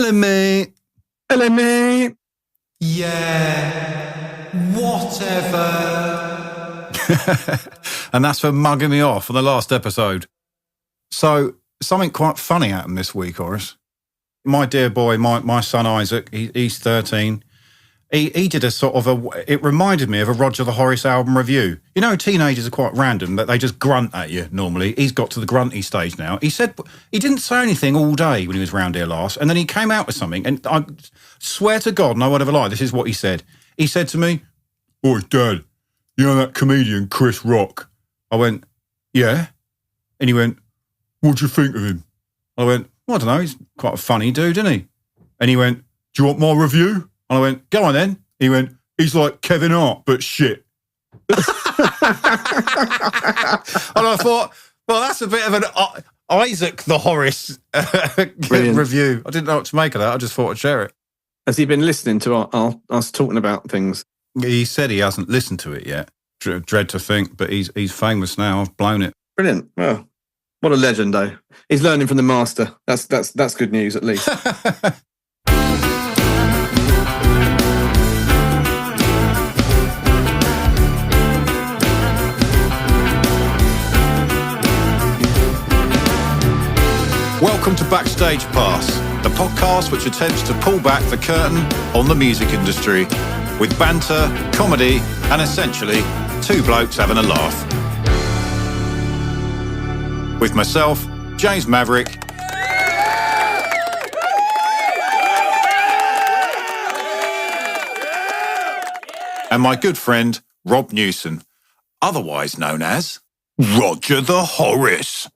Hello, mate. Hello, mate. Yeah, whatever. And that's for mugging me off on the last episode. So, something quite funny happened this week, Horace. My dear boy, my son Isaac, he's 13. He did a sort of it reminded me of a Roger the Horace album review. You know, teenagers are quite random, that they just grunt at you normally. He's got to the grunty stage now. He said, he didn't say anything all day when he was round here last, and then he came out with something, and I swear to God, no one ever lied, this is what he said. He said to me, "Oi, Dad, you know that comedian Chris Rock?" I went, "Yeah." And he went, "What do you think of him?" I went, "Well, I don't know, he's quite a funny dude, isn't he?" And he went, "Do you want my review?" And I went, "Go on then." He went, "He's like Kevin Hart, but shit." And I thought, well, that's a bit of an Isaac the Horace review. I didn't know what to make of that. I just thought I'd share it. Has he been listening to us talking about things? He said he hasn't listened to it yet. Dread to think, but he's famous now. I've blown it. Brilliant. Well, what a legend, though. He's learning from the master. That's good news, at least. Welcome to Backstage Pass, the podcast which attempts to pull back the curtain on the music industry with banter, comedy, and essentially two blokes having a laugh. With myself, James Maverick, and my good friend, Rob Newson, otherwise known as Roger the Horace.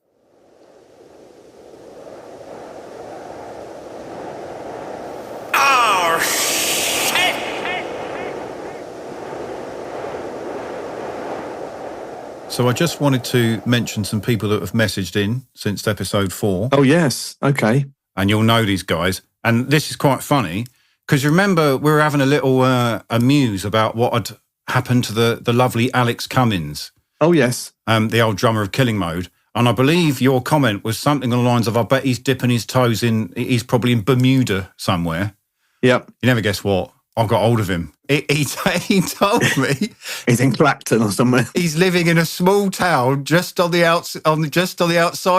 So I just wanted to mention some people that have messaged in since episode 4. Oh, yes. Okay. And you'll know these guys. And this is quite funny, because you remember we were having a little amuse about what had happened to the lovely Alex Cummins. Oh, yes. The old drummer of Killing Mode. And I believe your comment was something along the lines of, I bet he's dipping his toes in, he's probably in Bermuda somewhere. Yep. You never guess what? I got hold of him. He told me he's in Clacton or somewhere. He's living in a small town just on the outside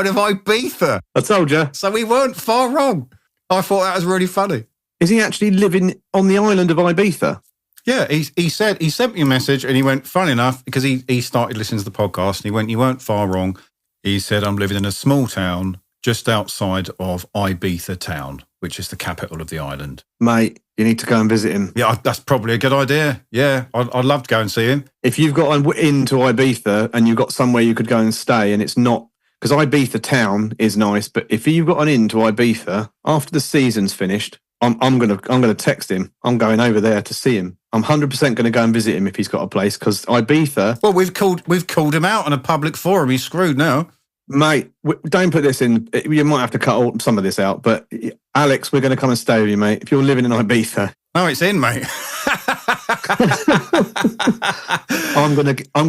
of Ibiza. I told you. So we weren't far wrong. I thought that was really funny. Is he actually living on the island of Ibiza? Yeah, he said, he sent me a message and he went, funny enough, because he started listening to the podcast and he went, "You weren't far wrong." He said, "I'm living in a small town just outside of Ibiza town, which is the capital of the island." Mate, you need to go and visit him. Yeah, that's probably a good idea. Yeah, I'd love to go and see him. If you've got into Ibiza and you've got somewhere you could go and stay, and it's not, because Ibiza town is nice, but if you've got an inn to Ibiza after the season's finished, I'm gonna text him. I'm going over there to see him. I'm 100% going to go and visit him if he's got a place, because Ibiza. Well, we've called him out on a public forum. He's screwed now. Mate, don't put this in. You might have to cut some of this out, but Alex, we're going to come and stay with you, mate. If you're living in Ibiza. No, it's in, mate. I'm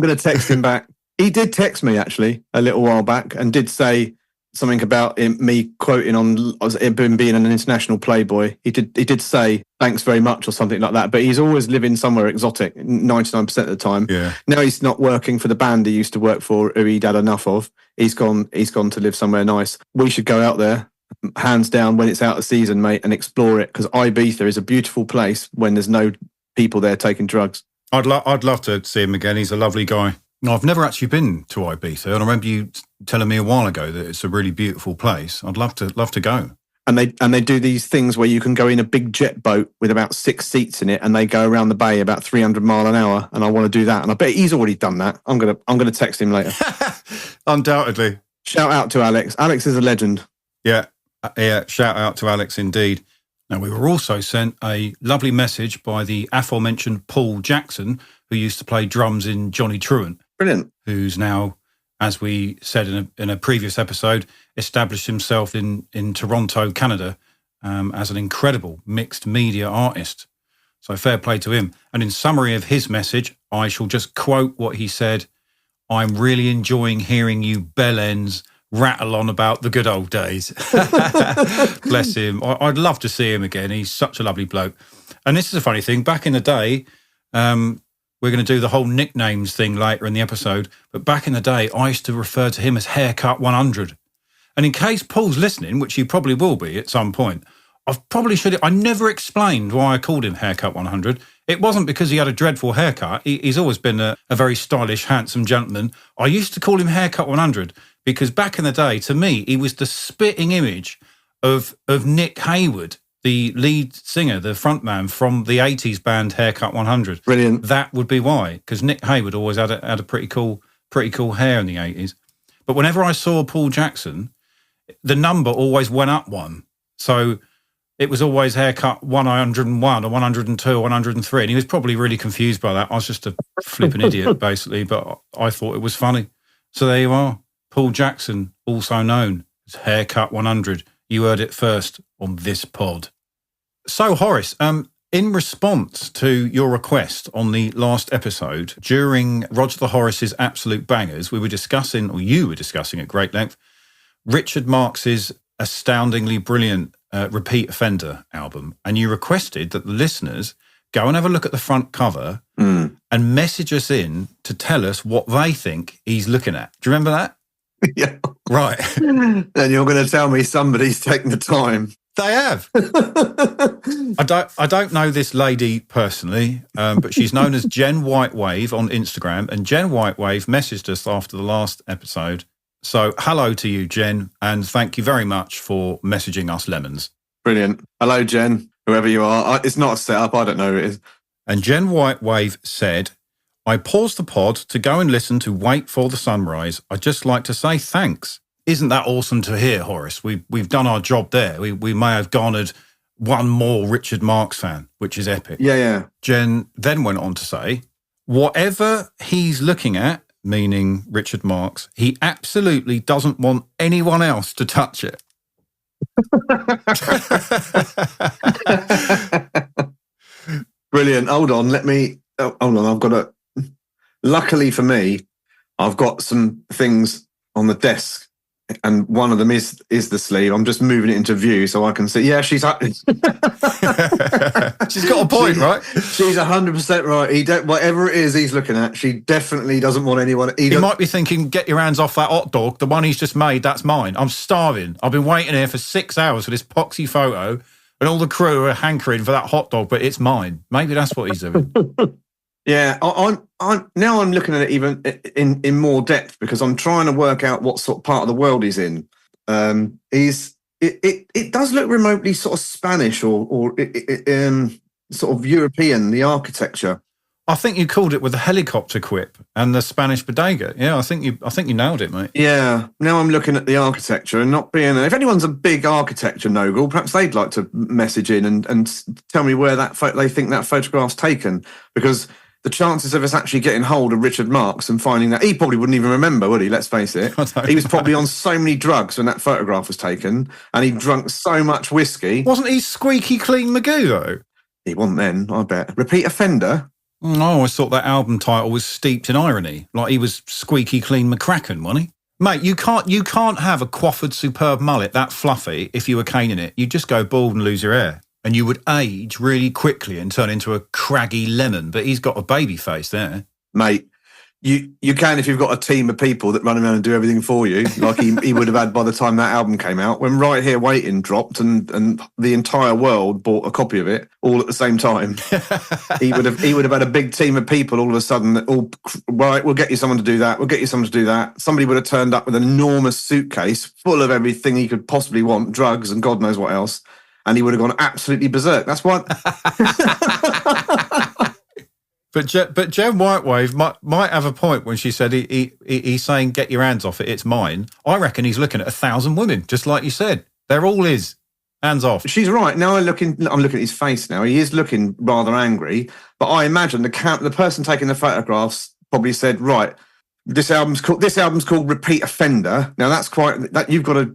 gonna text him back. He did text me actually a little while back and did say something about me quoting on him being an international playboy. He did say thanks very much or something like that. But he's always living somewhere exotic 99% of the time. Yeah. Now he's not working for the band he used to work for, who he'd had enough of. He's gone to live somewhere nice. We should go out there, hands down, when it's out of season, mate, and explore it, because Ibiza is a beautiful place when there's no people there taking drugs. I'd love to see him again. He's a lovely guy. No, I've never actually been to Ibiza, and I remember you telling me a while ago that it's a really beautiful place. I'd love to go. And they do these things where you can go in a big jet boat with about 6 seats in it, and they go around the bay about 300 mile an hour. And I want to do that, and I bet he's already done that. I'm gonna text him later. Undoubtedly. Shout out to Alex. Alex is a legend. Yeah. Shout out to Alex indeed. Now, we were also sent a lovely message by the aforementioned Paul Jackson, who used to play drums in Johnny Truant. Brilliant. Who's now, as we said in a previous episode, established himself in Toronto, Canada, as an incredible mixed media artist. So fair play to him. And in summary of his message, I shall just quote what he said. "I'm really enjoying hearing you bellends rattle on about the good old days. Bless him. I'd love to see him again. He's such a lovely bloke. And this is a funny thing. Back in the day, we're going to do the whole nicknames thing later in the episode, but back in the day, I used to refer to him as Haircut 100. And in case Paul's listening, which he probably will be at some point, I never explained why I called him Haircut 100. It wasn't because he had a dreadful haircut. He's always been a very stylish, handsome gentleman. I used to call him Haircut 100 because back in the day, to me, he was the spitting image of Nick Hayward, the lead singer, the frontman from the 80s band Haircut 100. Brilliant. That would be why, because Nick Hayward always had a pretty cool hair in the 80s. But whenever I saw Paul Jackson, the number always went up one. So it was always Haircut 101 or 102 or 103. And he was probably really confused by that. I was just a flipping idiot, basically, but I thought it was funny. So there you are. Paul Jackson, also known as Haircut 100. You heard it first on this pod. So, Horace, in response to your request on the last episode, during Roger the Horace's Absolute Bangers, you were discussing at great length, Richard Marx's astoundingly brilliant Repeat Offender album. And you requested that the listeners go and have a look at the front cover and message us in to tell us what they think he's looking at. Do you remember that? Yeah. Right. And you're going to tell me somebody's taken the time. They have. I don't know this lady personally, but she's known as Jen Whitewave on Instagram. And Jen Whitewave messaged us after the last episode. So hello to you, Jen, and thank you very much for messaging us lemons. Brilliant. Hello, Jen, whoever you are. It's not a setup. I don't know who it is. And Jen Whitewave said, I paused the pod to go and listen to Wait for the Sunrise. I'd just like to say thanks. Isn't that awesome to hear, Horace? We've done our job there. We may have garnered one more Richard Marx fan, which is epic. Yeah. Jen then went on to say, whatever he's looking at, meaning Richard Marx, he absolutely doesn't want anyone else to touch it. Brilliant. Hold on. I've got a... Luckily for me, I've got some things on the desk. And one of them is the sleeve. I'm just moving it into view so I can see. Yeah, she's got a point, right? She's 100% right. Whatever it is he's looking at, she definitely doesn't want anyone. He might be thinking, get your hands off that hot dog. The one he's just made, that's mine. I'm starving. I've been waiting here for 6 hours for this poxy photo, and all the crew are hankering for that hot dog, but it's mine. Maybe that's what he's doing. Yeah, I'm now looking at it even in more depth because I'm trying to work out what sort of part of the world he's in. It does look remotely sort of Spanish or sort of European, the architecture. I think you called it with the helicopter quip and the Spanish bodega. Yeah, I think you nailed it, mate. Yeah. Now I'm looking at the architecture and not being. If anyone's a big architecture mogul, perhaps they'd like to message in and tell me where they think that photograph's taken, because the chances of us actually getting hold of Richard Marx and finding that, he probably wouldn't even remember, would he? Let's face it. He was probably on so many drugs when that photograph was taken, and he drunk so much whiskey. Wasn't he squeaky clean Magoo, though? He wasn't then, I bet. Repeat Offender? I always thought that album title was steeped in irony. Like he was squeaky clean McCracken, wasn't he? Mate, you can't have a coiffured superb mullet that fluffy if you were caning it. You'd just go bald and lose your hair. And you would age really quickly and turn into a craggy lemon. But he's got a baby face there. Mate, you can if you've got a team of people that run around and do everything for you, like he would have had by the time that album came out. When Right Here Waiting dropped and the entire world bought a copy of it all at the same time, he would have had a big team of people all of a sudden that all, right, we'll get you someone to do that, we'll get you someone to do that. Somebody would have turned up with an enormous suitcase full of everything he could possibly want, drugs and God knows what else. And he would have gone absolutely berserk. That's what. But Jen Whitewave might have a point when she said he's saying, get your hands off it, it's mine. I reckon he's looking at 1,000 women, just like you said. They're all his. Hands off. She's right. Now I'm looking at his face now. He is looking rather angry. But I imagine the person taking the photographs probably said, right, This album's called Repeat Offender. Now that's quite that you've got to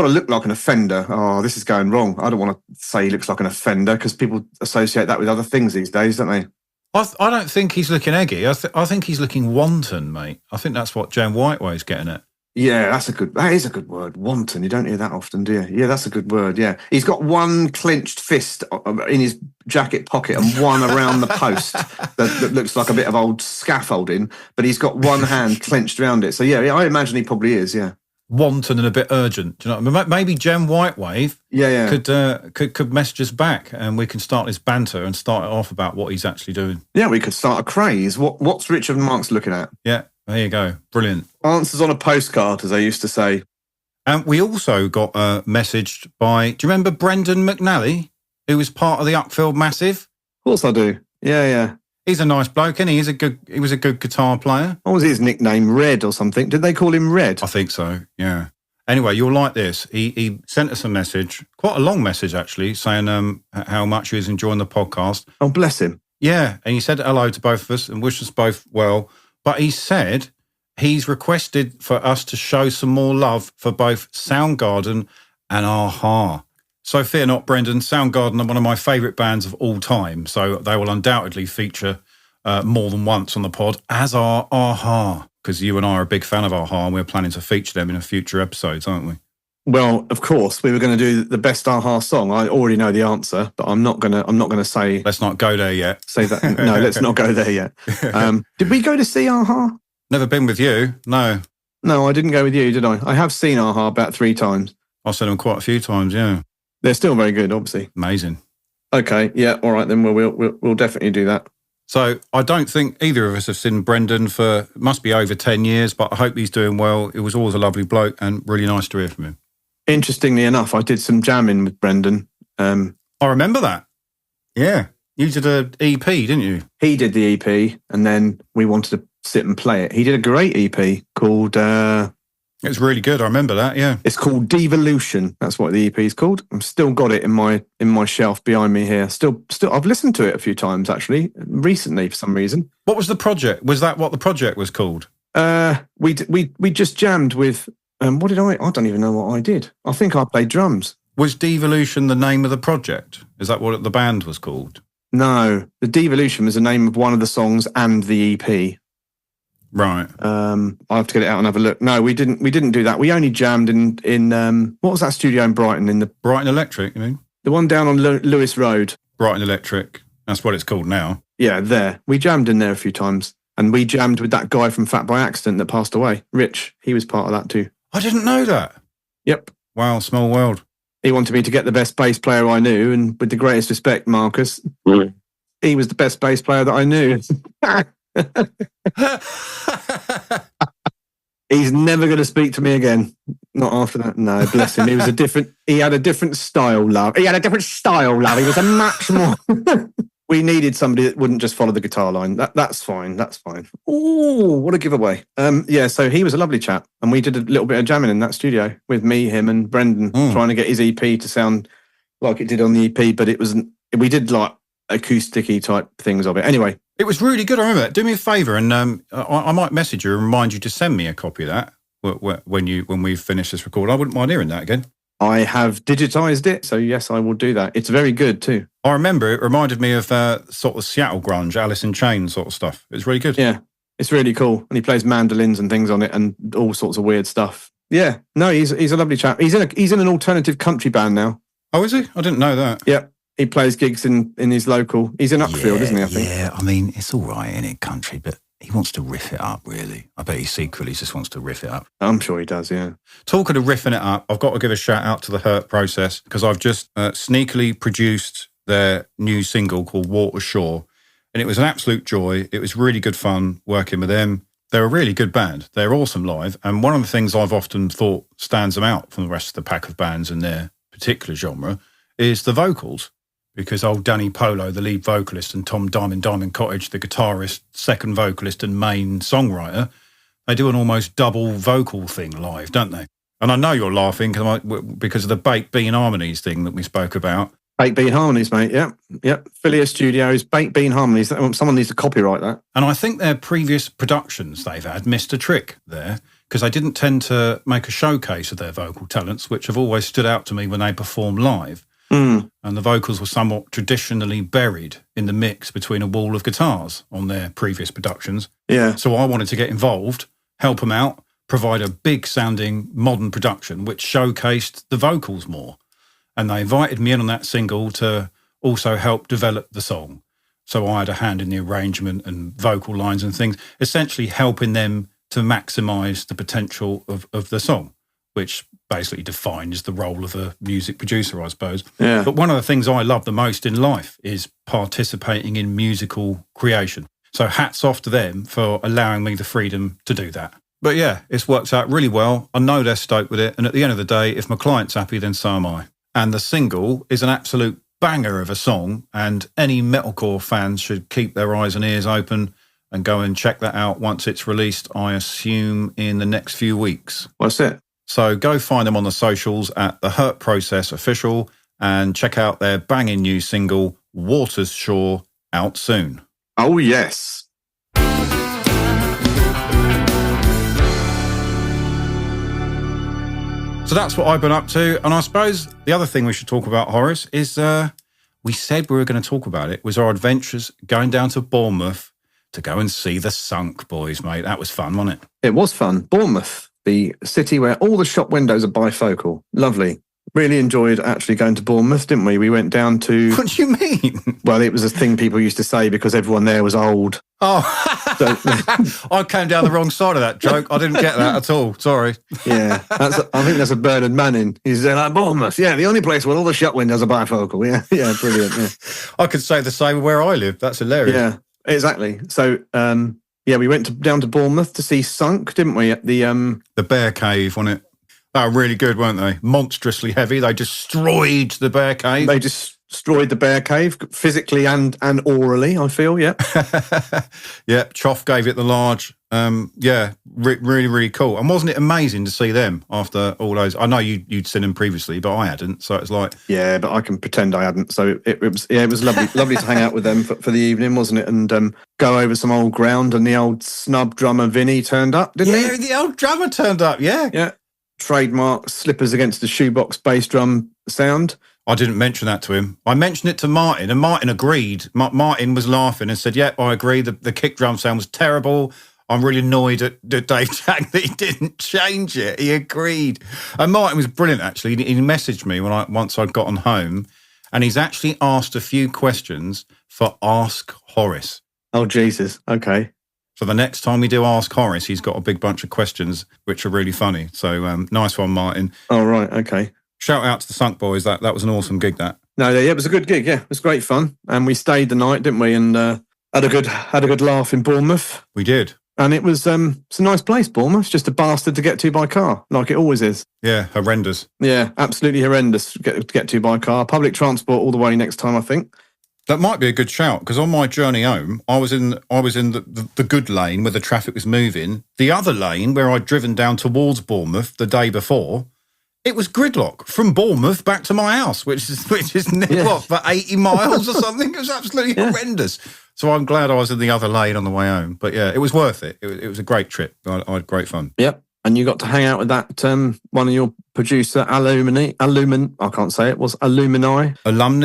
look like an offender. Oh, this is going wrong. I don't want to say he looks like an offender because people associate that with other things these days, don't they? I don't think he's looking eggy. I think he's looking wanton, mate. I think that's what Jen Whitewave's getting at. Yeah, that is a good word. Wanton. You don't hear that often, do you? Yeah, that's a good word. Yeah. He's got one clenched fist in his jacket pocket and one around the post that looks like a bit of old scaffolding, but he's got one hand clenched around it. So yeah, I imagine he probably is, yeah. Wanton and a bit urgent. Do you know what I mean? Maybe Jem Whitewave could message us back and we can start this banter and start it off about what he's actually doing. Yeah, we could start a craze. What's Richard Marx looking at? Yeah, there you go. Brilliant. Answers on a postcard, as I used to say. And we also got messaged by, do you remember Brendan McNally, who was part of the Uckfield Massive? Of course I do. Yeah. He's a nice bloke, isn't he? He was a good guitar player. What was his nickname? Red or something? Did they call him Red? I think so, yeah. Anyway, you'll like this. He sent us a message, quite a long message actually, saying how much he was enjoying the podcast. Oh, bless him. Yeah, and he said hello to both of us and wished us both well. But he said he's requested for us to show some more love for both Soundgarden and a-ha. So fear not, Brendan. Soundgarden are one of my favourite bands of all time, so they will undoubtedly feature more than once on the pod, as are a-ha, because you and I are a big fan of a-ha, and we're planning to feature them in a future episodes, aren't we? Well, of course, we were going to do the best a-ha song. I already know the answer, but I'm not going to say. Let's not go there yet. Say that. No, let's not go there yet. Did we go to see a-ha? Never been with you. No. No, I didn't go with you, did I? I have seen a-ha about 3 times. I've seen them quite a few times. Yeah. They're still very good, obviously. Amazing. Okay. Yeah. All right. Then we'll definitely do that. So I don't think either of us have seen Brendan for, must be over 10 years, but I hope he's doing well. It was always a lovely bloke and really nice to hear from him. Interestingly enough, I did some jamming with Brendan. I remember that. Yeah. You did an EP, didn't you? He did the EP, and then we wanted to sit and play it. He did a great EP called... It was really good. I remember that, yeah. It's called Devolution. That's what the EP is called. I've still got it in my shelf behind me here. Still, I've listened to it a few times, actually, recently for some reason. What was the project? Was that what the project was called? We just jammed with... what did I don't even know what I did. I think I played drums. Was Devolution the name of the project? Is that what the band was called? No, the Devolution was the name of one of the songs and the EP. Right. I'll have to get it out and have a look. No, we didn't do that. We only jammed in what was that studio in Brighton? In the Brighton Electric, you mean? The one down on Lewis Road. Brighton Electric. That's what it's called now. Yeah, there. We jammed in there a few times. And we jammed with that guy from Fat by Accident that passed away. Rich, he was part of that too. I didn't know that. Yep. Wow, small world. He wanted me to get the best bass player I knew, and with the greatest respect, Marcus, he was the best bass player that I knew. He's never going to speak to me again. Not after that. No, bless him. He had a different style, love. He was a much more... We needed somebody that wouldn't just follow the guitar line. That's fine. Ooh, what a giveaway. Yeah, so he was a lovely chap, and we did a little bit of jamming in that studio with me, him, and Brendan, trying to get his EP to sound like it did on the EP, but we did like acoustic-y type things of it. Anyway. It was really good, I remember that. Do me a favour, and I might message you and remind you to send me a copy of that when we finish this record. I wouldn't mind hearing that again. I have digitised it, so yes, I will do that. It's very good too. I remember it reminded me of sort of Seattle grunge, Alice in Chains sort of stuff. It's really good. Yeah, it's really cool. And he plays mandolins and things on it and all sorts of weird stuff. Yeah, no, he's a lovely chap. He's in an alternative country band now. Oh, is he? I didn't know that. Yeah, he plays gigs in his local. He's in Uckfield, isn't he, I think? Yeah, I mean, it's all right, isn't it, country, but he wants to riff it up, really. I bet he secretly just wants to riff it up. I'm sure he does, yeah. Talking of riffing it up, I've got to give a shout out to the Hurt Process, because I've just sneakily produced their new single called Water Shore, and it was an absolute joy. It was really good fun working with them. They're a really good band. They're awesome live, and one of the things I've often thought stands them out from the rest of the pack of bands in their particular genre is the vocals. Because old Danny Polo, the lead vocalist, and Tom Diamond Cottage, the guitarist, second vocalist and main songwriter, they do an almost double vocal thing live, don't they? And I know you're laughing because of the Baked Bean Harmonies thing that we spoke about. Baked Bean Harmonies, mate, yep. Philia Studios, Baked Bean Harmonies. Someone needs to copyright that. And I think their previous productions they've had missed a trick there, because they didn't tend to make a showcase of their vocal talents, which have always stood out to me when they perform live. And the vocals were somewhat traditionally buried in the mix between a wall of guitars on their previous productions. Yeah. So I wanted to get involved, help them out, provide a big sounding modern production which showcased the vocals more. And they invited me in on that single to also help develop the song. So I had a hand in the arrangement and vocal lines and things, essentially helping them to maximise the potential of the song, which basically defines the role of a music producer, I suppose. Yeah. But one of the things I love the most in life is participating in musical creation. So hats off to them for allowing me the freedom to do that. But yeah, it's worked out really well. I know they're stoked with it. And at the end of the day, if my client's happy, then so am I. And the single is an absolute banger of a song, and any metalcore fans should keep their eyes and ears open and go and check that out once it's released, I assume in the next few weeks. What's it? So go find them on the socials at The Hurt Process Official and check out their banging new single, Waters Shore, out soon. Oh, yes. So that's what I've been up to. And I suppose the other thing we should talk about, Horace, is we said we were going to talk about it, was our adventures going down to Bournemouth to go and see the Sunk Boys, mate. That was fun, wasn't it? It was fun. Bournemouth, the city where all the shop windows are bifocal. Lovely. Really enjoyed actually going to Bournemouth, didn't we? We went down to... What do you mean? Well, it was a thing people used to say because everyone there was old. Oh, So, I came down the wrong side of that joke. I didn't get that at all. Sorry. yeah, I think that's a Bernard Manning. He's like, Bournemouth, yeah, the only place where all the shop windows are bifocal. Yeah, yeah, brilliant. Yeah, I could say the same where I live. That's hilarious. yeah, exactly. So, yeah, we went down to Bournemouth to see Sunk, didn't we? At the Bear Cave, wasn't it? They were really good, weren't they? Monstrously heavy. They destroyed the Bear Cave. They destroyed the Bear Cave physically and orally, I feel, yeah. Yeah, Choff gave it the large. Yeah, really, really cool. And wasn't it amazing to see them after all those? I know you'd seen them previously, but I hadn't. So it's like... Yeah, but I can pretend I hadn't. So it was lovely lovely to hang out with them for the evening, wasn't it? And go over some old ground, and the old snub drummer Vinny turned up, didn't he? Yeah, the old drummer turned up, yeah. Yeah. Trademark slippers against the shoebox bass drum sound. I didn't mention that to him. I mentioned it to Martin, and Martin agreed. Martin was laughing and said, "Yep, I agree. The kick drum sound was terrible. I'm really annoyed at Dave Jack that he didn't change it." He agreed. And Martin was brilliant, actually. He messaged me once I'd gotten home, and he's actually asked a few questions for Ask Horace. Oh, Jesus. Okay. So the next time we do Ask Horace, he's got a big bunch of questions, which are really funny. So nice one, Martin. Oh, right. Okay. Shout out to the Sunk Boys. That was an awesome gig, that. No, yeah, it was a good gig. Yeah, it was great fun. And we stayed the night, didn't we? And had a good laugh in Bournemouth. We did. And it was it's a nice place, Bournemouth. It's just a bastard to get to by car, like it always is. Yeah, horrendous. Yeah, absolutely horrendous to get to by car. Public transport all the way next time, I think. That might be a good shout, because on my journey home, I was in the good lane where the traffic was moving. The other lane, where I'd driven down towards Bournemouth the day before, it was gridlock from Bournemouth back to my house, which is what, for 80 miles or something? It was absolutely horrendous. So I'm glad I was in the other lane on the way home. But yeah, it was worth it. It was a great trip. I had great fun. Yep. And you got to hang out with that one of your producer alumni, Alumni,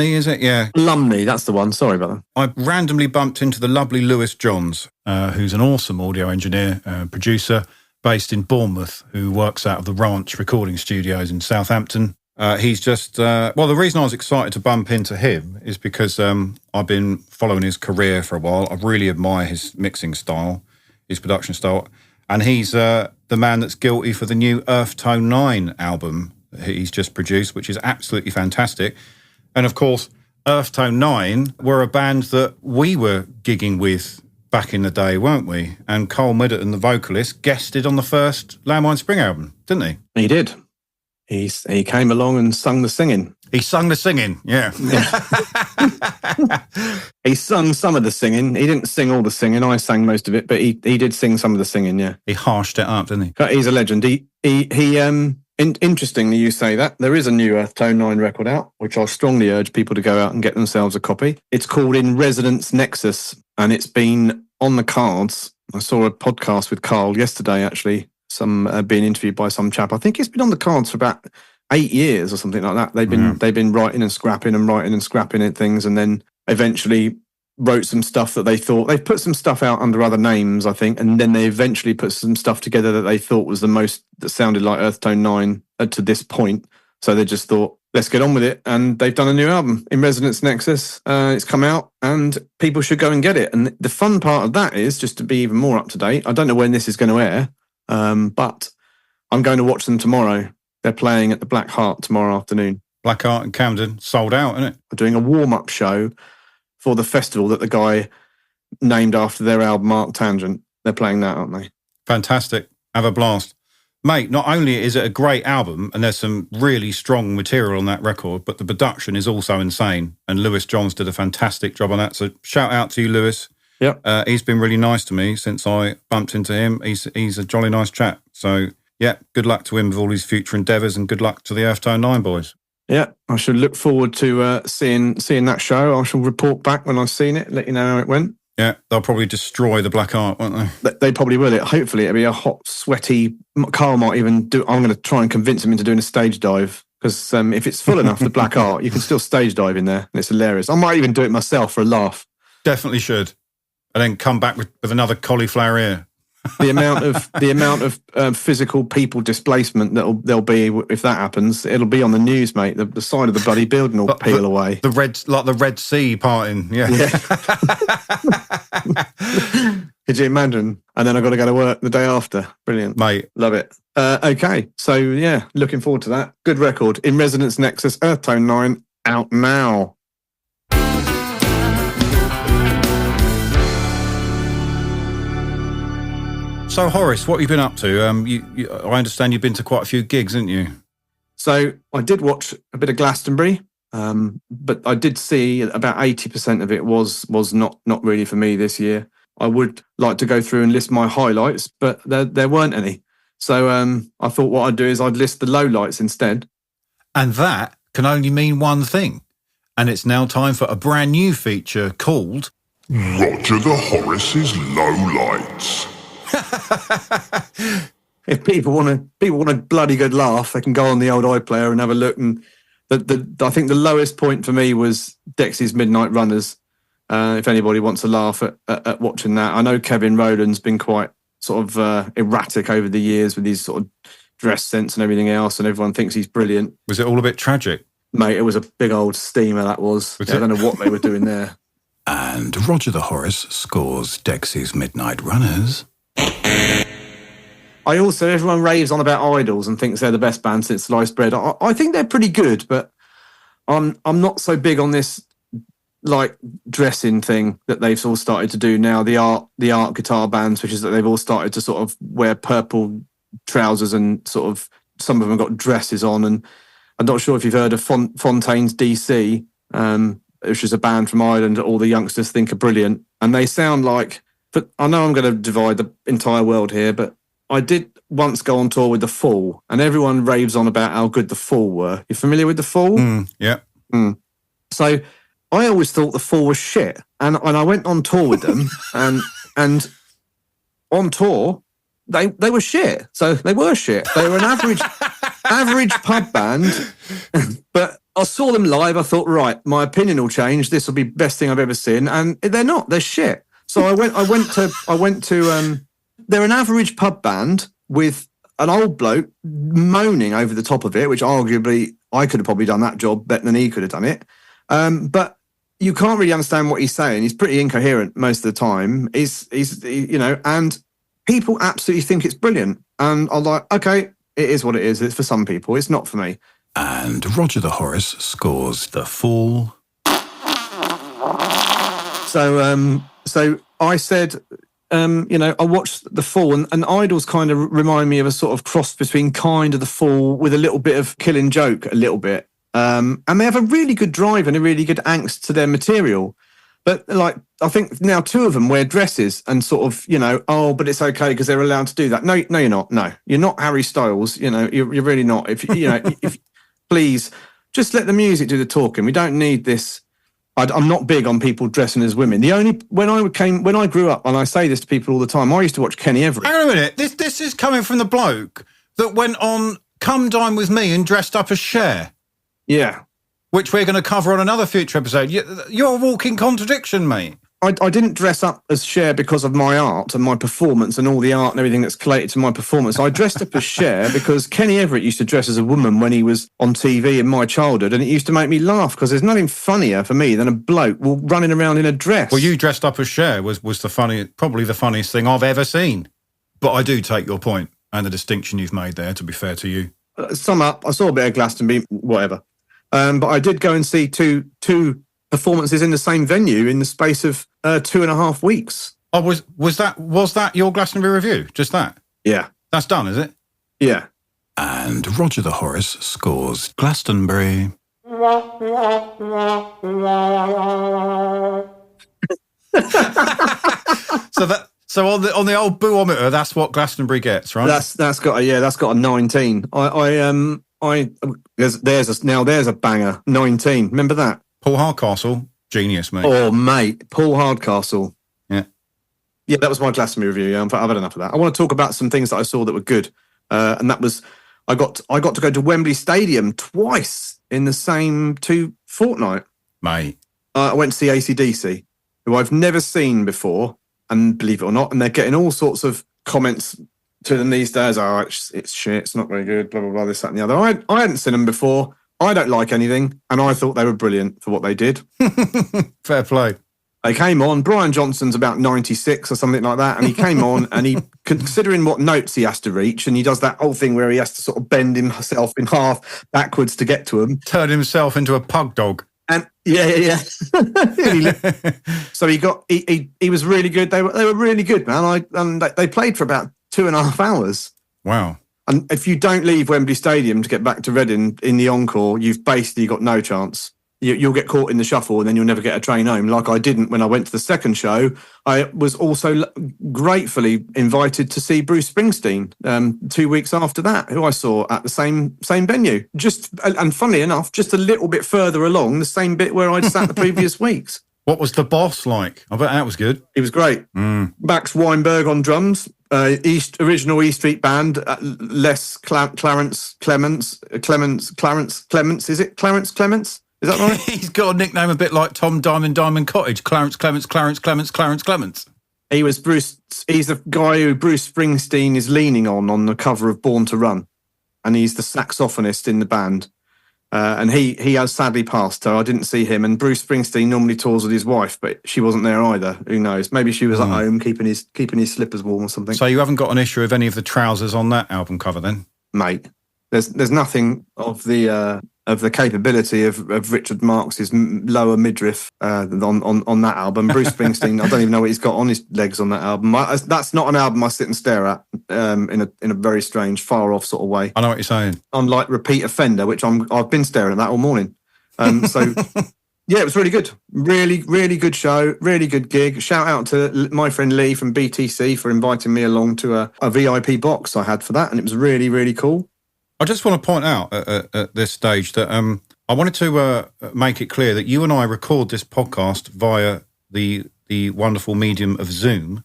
is it? Yeah. Alumni, that's the one. Sorry about that. I randomly bumped into the lovely Lewis Johns, who's an awesome audio engineer, producer based in Bournemouth, who works out of the Ranch recording studios in Southampton. He's just, the reason I was excited to bump into him is because I've been following his career for a while. I really admire his mixing style, his production style. And he's the man that's guilty for the new Earth Tone 9 album that he's just produced, which is absolutely fantastic. And of course, Earth Tone 9 were a band that we were gigging with back in the day, weren't we? And Cole Middleton, the vocalist, guested on the first Landmine Spring album, didn't he? He did. He came along and sung the singing. He sung the singing, yeah. He sung some of the singing. He didn't sing all the singing. I sang most of it, but he did sing some of the singing, yeah. He harshed it up, didn't he? He's a legend. Interestingly, you say that. There is a new Earth Tone 9 record out, which I strongly urge people to go out and get themselves a copy. It's called In Resonance Nexus, and it's been on the cards. I saw a podcast with Carl yesterday, actually, being interviewed by some chap. I think it's been on the cards for about 8 years or something like that. They've been writing and scrapping and things, and then eventually wrote some stuff that they thought, they've put some stuff out under other names, I think, and then they eventually put some stuff together that they thought was that sounded like Earth Tone 9 to this point. So they just thought, let's get on with it. And they've done a new album, In Resonance Nexus. It's come out and people should go and get it. And the fun part of that is, just to be even more up to date, I don't know when this is going to air, but I'm going to watch them tomorrow. They're playing at the Black Heart tomorrow afternoon. Black Heart in Camden, sold out, isn't it? They're doing a warm-up show for the festival that the guy named after their album, Mark Tangent. They're playing that, aren't they? Fantastic. Have a blast. Mate, not only is it a great album, and there's some really strong material on that record, but the production is also insane. And Lewis Johns did a fantastic job on that. So shout out to you, Lewis. Yeah. He's been really nice to me since I bumped into him. He's a jolly nice chap. So, yeah, good luck to him with all his future endeavours, and good luck to the Earth Tone 9 boys. Yeah, I should look forward to seeing that show. I shall report back when I've seen it, let you know how it went. Yeah, they'll probably destroy the Black Heart, won't they? They probably will. Hopefully it'll be a hot, sweaty... Carl might even do... I'm going to try and convince him into doing a stage dive, because if it's full enough, the Black Heart, you can still stage dive in there, and it's hilarious. I might even do it myself for a laugh. Definitely should. And then come back with another cauliflower ear. The amount of physical people displacement there'll be if that happens, it'll be on the news, mate. The side of the bloody building will peel away. The Red Sea parting, yeah. Could you imagine? And then I've got to go to work the day after. Brilliant, mate. Love it. Okay, so yeah, looking forward to that. Good record. In Resonance Nexus, Earth Tone 9, out now. So, Horace, what have you been up to? I understand you've been to quite a few gigs, haven't you? So I did watch a bit of Glastonbury, but I did see about 80% of it was not really for me this year. I would like to go through and list my highlights, but there weren't any. So I thought what I'd do is I'd list the lowlights instead. And that can only mean one thing. And it's now time for a brand new feature called... Roger the Horace's Lowlights. If people want a bloody good laugh, they can go on the old iPlayer and have a look. And I think the lowest point for me was Dexy's Midnight Runners. If anybody wants to laugh at watching that, I know Kevin Rowland's been quite sort of erratic over the years with his sort of dress sense and everything else, and everyone thinks he's brilliant. Was it all a bit tragic? Mate, it was a big old steamer, that was. I don't know what they were doing there. And Roger the Horace scores Dexy's Midnight Runners. Everyone raves on about Idols and thinks they're the best band since sliced bread. I think they're pretty good, but I'm not so big on this like dressing thing that they've all started to do now. The art guitar bands, which is that they've all started to sort of wear purple trousers and sort of some of them have got dresses on. And I'm not sure if you've heard of Fontaine's DC, which is a band from Ireland that all the youngsters think are brilliant, and they sound like. But I know I'm going to divide the entire world here, but I did once go on tour with The Fall, and everyone raves on about how good The Fall were. You familiar with The Fall? Yeah. So I always thought The Fall was shit, and I went on tour with them, and on tour they were shit. So they were shit. They were an average pub band, but I saw them live. I thought, right, my opinion will change. This will be the best thing I've ever seen, and they're not. They're shit. So I went to. They're an average pub band with an old bloke moaning over the top of it, which arguably I could have probably done that job better than he could have done it. But you can't really understand what he's saying. He's pretty incoherent most of the time. He's and people absolutely think it's brilliant. And I'm like, okay, it is what it is. It's for some people. It's not for me. And Roger the Horace scores The Fall. So I said, I watched The Fall, and Idols kind of remind me of a sort of cross between kind of The Fall with a little bit of Killing Joke, a little bit. And they have a really good drive and a really good angst to their material. But like, I think now two of them wear dresses and sort of, but it's okay because they're allowed to do that. No, you're not. No, you're not Harry Styles. You're really not. If please just let the music do the talking. We don't need this. I'm not big on people dressing as women. When I grew up, and I say this to people all the time, I used to watch Kenny Everett. Hang on a minute. This is coming from the bloke that went on Come Dine With Me and dressed up as Cher. Yeah. Which we're going to cover on another future episode. You're a walking contradiction, mate. I didn't dress up as Cher because of my art and my performance and all the art and everything that's collated to my performance. I dressed up as Cher because Kenny Everett used to dress as a woman when he was on TV in my childhood, and it used to make me laugh because there's nothing funnier for me than a bloke running around in a dress. Well, you dressed up as Cher was probably the funniest thing I've ever seen. But I do take your point and the distinction you've made there, to be fair to you. Sum up, I saw a bit of Glastonbury, whatever. But I did go and see two performances in the same venue in the space of 2.5 weeks. Oh, was that your Glastonbury review? Just that? Yeah. That's done, is it? Yeah. And Roger the Horace scores Glastonbury. So on the old boometer, that's what Glastonbury gets, right? That's got a 19. There's a banger. 19. Remember that? Paul Hardcastle, genius, mate. Oh, mate, Paul Hardcastle. Yeah, that was my Glastonbury review. Yeah, I've had enough of that. I want to talk about some things that I saw that were good, and that was I got to go to Wembley Stadium twice in the same fortnight. Mate, I went to see AC/DC, who I've never seen before, and believe it or not, and they're getting all sorts of comments to them these days. Oh, it's shit. It's not very good. Blah blah blah. This that and the other. I hadn't seen them before. I don't like anything, and I thought they were brilliant for what they did. Fair play. They came on. Brian Johnson's about 96 or something like that, and he came on, and he, considering what notes he has to reach, and he does that whole thing where he has to sort of bend himself in half backwards to get to them. Turn himself into a pug dog. And yeah. So he was really good. They were really good, man. They played for about 2.5 hours. Wow. And if you don't leave Wembley Stadium to get back to Reading in the encore, you've basically got no chance. You'll get caught in the shuffle and then you'll never get a train home. Like I didn't when I went to the second show. I was also gratefully invited to see Bruce Springsteen 2 weeks after that, who I saw at the same venue. And funnily enough, just a little bit further along, the same bit where I'd sat the previous weeks. What was the boss like? I bet that was good. He was great. Max Weinberg on drums. Original E Street Band, Les Clarence Clements. Is it Clarence Clements? Is that right? He's got a nickname a bit like Tom Diamond Cottage. Clarence Clements. He's the guy who Bruce Springsteen is leaning on the cover of Born to Run. And he's the saxophonist in the band. And he has sadly passed, so I didn't see him. And Bruce Springsteen normally tours with his wife, but she wasn't there either. Who knows? Maybe she was at home keeping his slippers warm or something. So you haven't got an issue of any of the trousers on that album cover then? Mate, there's nothing of the capability of Richard Marx's lower midriff on that album. Bruce Springsteen, I don't even know what he's got on his legs on that album. That's not an album I sit and stare at in a very strange, far off sort of way. I know what you're saying. Unlike Repeat Offender, which I've been staring at that all morning. So yeah, it was really good. Really, really good show. Really good gig. Shout out to my friend Lee from BTC for inviting me along to a VIP box I had for that, and it was really, really cool. I just want to point out at this stage that I wanted to make it clear that you and I record this podcast via the wonderful medium of Zoom.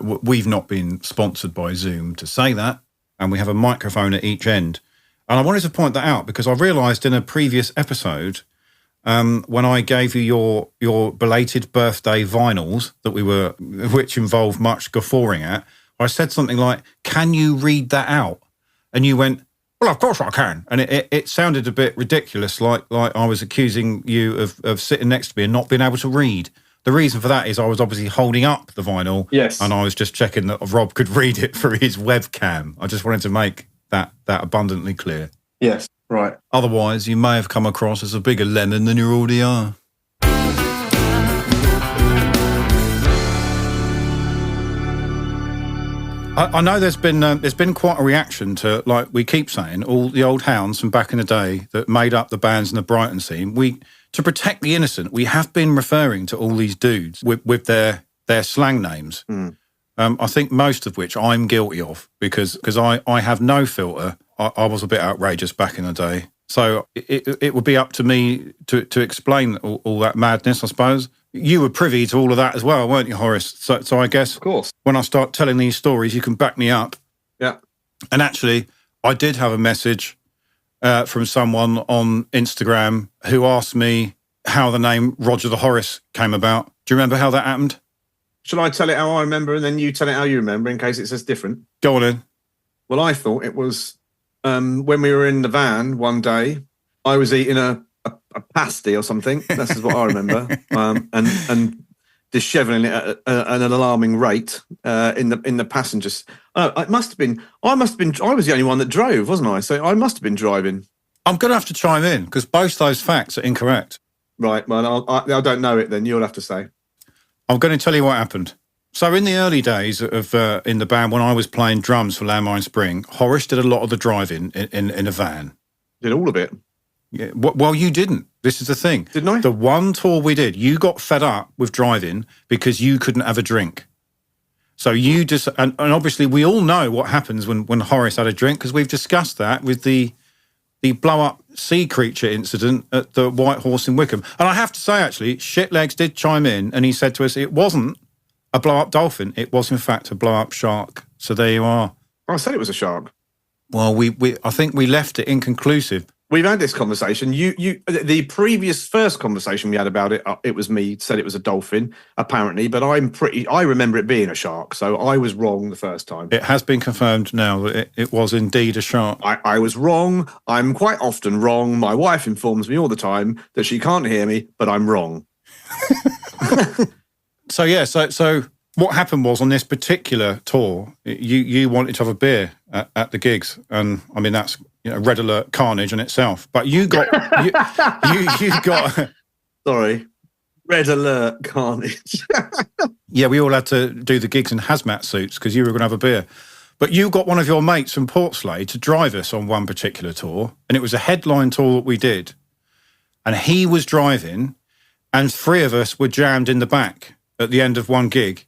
We've not been sponsored by Zoom to say that, and we have a microphone at each end. And I wanted to point that out because I realised in a previous episode when I gave you your belated birthday vinyls which involved much guffawing at, I said something like, "Can you read that out?" And you went, "Well, of course I can." And it sounded a bit ridiculous, like I was accusing you of sitting next to me and not being able to read. The reason for that is I was obviously holding up the vinyl. Yes. And I was just checking that Rob could read it through his webcam. I just wanted to make that abundantly clear. Yes, right. Otherwise, you may have come across as a bigger lemon than you already are. I know there's been quite a reaction to, like we keep saying, all the old hounds from back in the day that made up the bands in the Brighton scene. To protect the innocent, we have been referring to all these dudes with their slang names. I think most of which I'm guilty of because I have no filter. I was a bit outrageous back in the day. So it would be up to me to explain all that madness, I suppose. You were privy to all of that as well, weren't you, Horace? So I guess, of course, when I start telling these stories, you can back me up. Yeah. And actually, I did have a message from someone on Instagram who asked me how the name Roger the Horace came about. Do you remember how that happened? Shall I tell it how I remember and then you tell it how you remember in case it says different? Go on in. Well, I thought it was when we were in the van one day, I was eating a pasty or something. This is what I remember. And disheveling it at an alarming rate in the passengers. I was the only one that drove, wasn't I? So I must have been driving. I'm going to have to chime in because both those facts are incorrect. Right. Well, I don't know it then. You'll have to say. I'm going to tell you what happened. So in the early days of in the band, when I was playing drums for Landmine Spring, Horace did a lot of the driving in a van. Did all of it? Yeah. Well, you didn't. This is the thing. Didn't I? The one tour we did, you got fed up with driving because you couldn't have a drink. So you just, and obviously we all know what happens when Horace had a drink because we've discussed that with the blow-up sea creature incident at the White Horse in Wickham. And I have to say, actually, Shitlegs did chime in and he said to us, it wasn't a blow-up dolphin. It was, in fact, a blow-up shark. So there you are. I said it was a shark. Well, I think we left it inconclusive. We've had this conversation. The previous first conversation we had about it, it was me said it was a dolphin, apparently, but I remember it being a shark, so I was wrong the first time. It has been confirmed now that it was indeed a shark. I was wrong. I'm quite often wrong. My wife informs me all the time that she can't hear me, but I'm wrong. So what happened was on this particular tour, you wanted to have a beer at the gigs, and I mean that's red alert carnage in itself. But you got you got sorry, red alert carnage. Yeah, we all had to do the gigs in hazmat suits because you were going to have a beer. But you got one of your mates from Portslade to drive us on one particular tour, and it was a headline tour that we did, and he was driving, and three of us were jammed in the back at the end of one gig.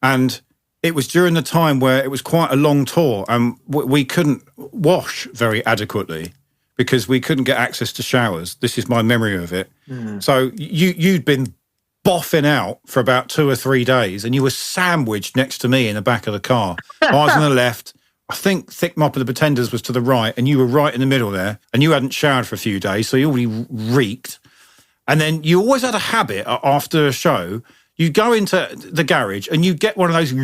And it was during the time where it was quite a long tour and we couldn't wash very adequately because we couldn't get access to showers. This is my memory of it. Mm. So you'd been boffing out for about 2 or 3 days and you were sandwiched next to me in the back of the car. I was on the left. I think Thick Mop of the Pretenders was to the right and you were right in the middle there and you hadn't showered for a few days, so you already reeked. And then you always had a habit after a show. You go into the garage and you get one of those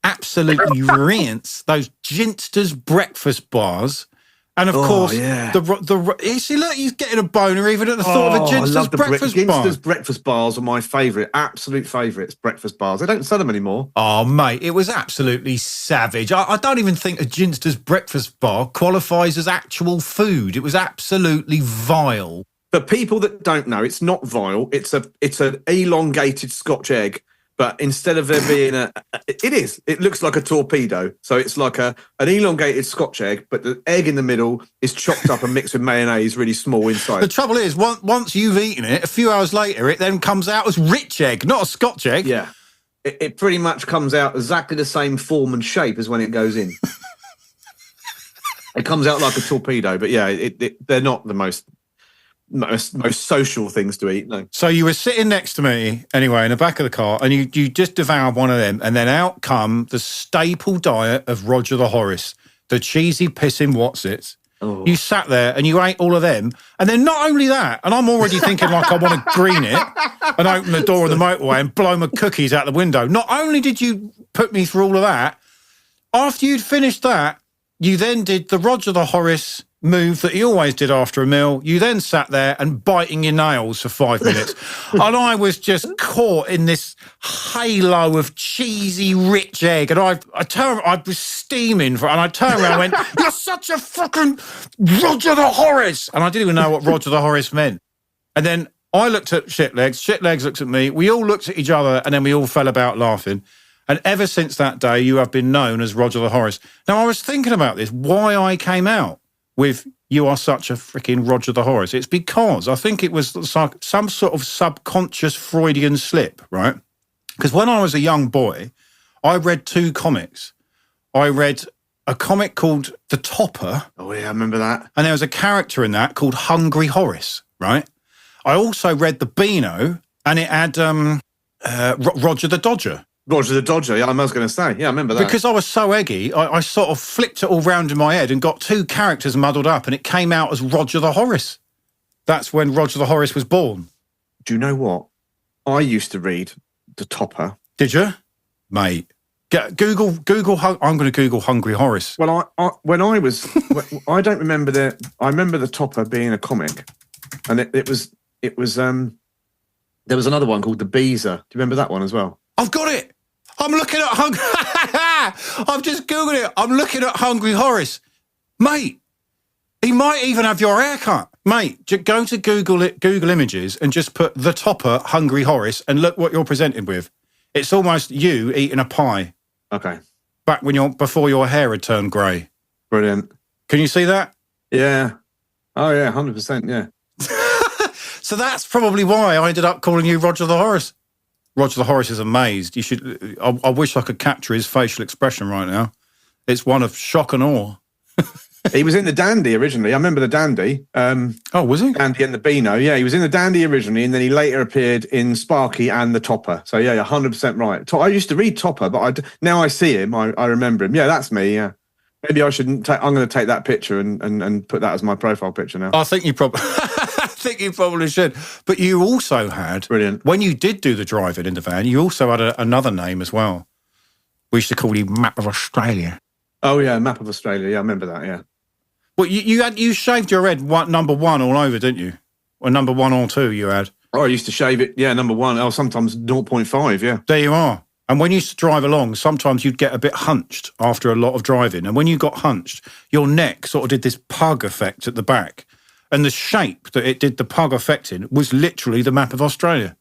absolutely rinse, those Ginster's breakfast bars. And of course, yeah. You see, look, he's getting a boner even at the thought of a Ginster's breakfast bar. Ginster's breakfast bars are my favourite, absolute favourites, breakfast bars. They don't sell them anymore. Oh, mate, it was absolutely savage. I don't even think a Ginster's breakfast bar qualifies as actual food. It was absolutely vile. For people that don't know, it's not vile. It's an elongated Scotch egg, but instead of there being it looks like a torpedo. So it's like an elongated Scotch egg, but the egg in the middle is chopped up and mixed with mayonnaise, really small inside. The trouble is, once you've eaten it, a few hours later, it then comes out as rich egg, not a Scotch egg. Yeah, it pretty much comes out exactly the same form and shape as when it goes in. It comes out like a torpedo, but yeah, they're not the most social things to eat. No. So you were sitting next to me anyway in the back of the car and you just devoured one of them and then out come the staple diet of Roger the Horace, the cheesy pissing Watsits. Oh. You sat there and you ate all of them and then not only that, and I'm already thinking like I want to green it and open the door of the motorway and blow my cookies out the window. Not only did you put me through all of that, after you'd finished that, you then did the Roger the Horace move that he always did after a meal. You then sat there and biting your nails for 5 minutes. And I was just caught in this halo of cheesy, rich egg. And I was steaming and I turned around and went, "You're such a fucking Roger the Horace." And I didn't even know what Roger the Horace meant. And then I looked at Shitlegs. Shitlegs looked at me. We all looked at each other and then we all fell about laughing. And ever since that day, you have been known as Roger the Horace. Now, I was thinking about this, why I came out with "You are such a freaking Roger the Horace." It's because I think it was some sort of subconscious Freudian slip, right? Because when I was a young boy, I read 2 comics. I read a comic called The Topper. Oh, yeah, I remember that. And there was a character in that called Hungry Horace, right? I also read The Beano, and it had Roger the Dodger. Roger the Dodger, yeah, I was going to say. Yeah, I remember that. Because I was so eggy, I sort of flipped it all round in my head and got 2 characters muddled up and it came out as Roger the Horace. That's when Roger the Horace was born. Do you know what? I used to read the Topper. Did you, mate? Google. I'm going to Google Hungry Horace. Well, when I was, I don't remember I remember the Topper being a comic, and it was. There was another one called the Beezer. Do you remember that one as well? I've got it. I'm looking at Hungry. I've just Googled it. I'm looking at Hungry Horace, mate. He might even have your haircut, mate. Go to Google Images and just put the Topper Hungry Horace and look what you're presented with. It's almost you eating a pie. Okay. Back when before your hair had turned grey. Brilliant. Can you see that? Yeah. Oh yeah, 100%. Yeah. So that's probably why I ended up calling you Roger the Horace. Roger the Horace is amazed. You should. I wish I could capture his facial expression right now. It's one of shock and awe. He was in the Dandy originally. I remember the Dandy. Oh, was he? Dandy and the Beano. Yeah, he was in the Dandy originally, and then he later appeared in Sparky and the Topper. So yeah, 100% right. I used to read Topper, but now I see him, I remember him. Yeah, that's me. Yeah, maybe I shouldn't. I'm going to take that picture and put that as my profile picture now. I think you probably. I think you probably should. But you also had brilliant when you did do the driving in the van. You also had another name as well. We used to call you Map of Australia. Oh yeah, Map of Australia. Yeah, I remember that. Yeah. Well, you shaved your head number 1 all over, didn't you? Or number 1 or 2 you had. Oh, I used to shave it. Yeah, number 1. Oh, sometimes 0.5. Yeah. There you are. And when you used to drive along, sometimes you'd get a bit hunched after a lot of driving. And when you got hunched, your neck sort of did this pug effect at the back. And the shape that it did the pug effect in was literally the map of Australia.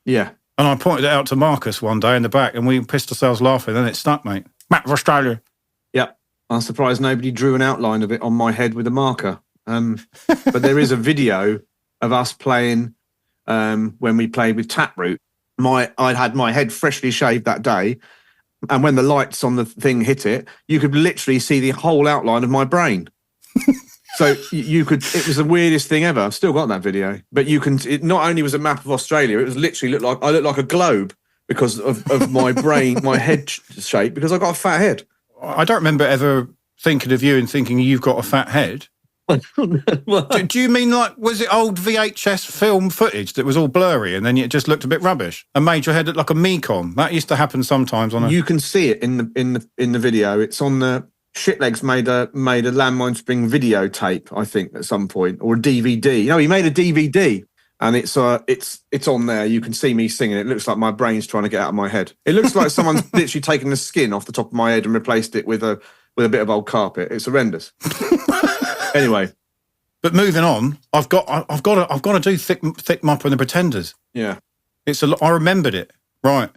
Yeah. And I pointed it out to Marcus one day in the back, and we pissed ourselves laughing, and it stuck, mate. Map of Australia. Yeah. I'm surprised nobody drew an outline of it on my head with a marker. But there is a video of us playing when we played with Taproot. I'd had my head freshly shaved that day, and when the lights on the thing hit it, you could literally see the whole outline of my brain. So you could. It was the weirdest thing ever. I've still got that video. But you can. It not only was a map of Australia, it was literally I looked like a globe because of my brain, my head shape, because I got a fat head. I don't remember ever thinking of you and thinking you've got a fat head. Do you mean like, was it old VHS film footage that was all blurry and then it just looked a bit rubbish and made your head look like a Mekon? That used to happen sometimes on You can see it in the video. It's on the Shitlegs made a Landmine Spring videotape, I think, at some point, or a DVD. No, he made a DVD. And it's on there. You can see me singing. It looks like my brain's trying to get out of my head. It looks like someone's literally taken the skin off the top of my head and replaced it with a bit of old carpet. It's horrendous. Anyway, but moving on, I've got to do Thick Mop and the Pretenders. Yeah, I remembered it right.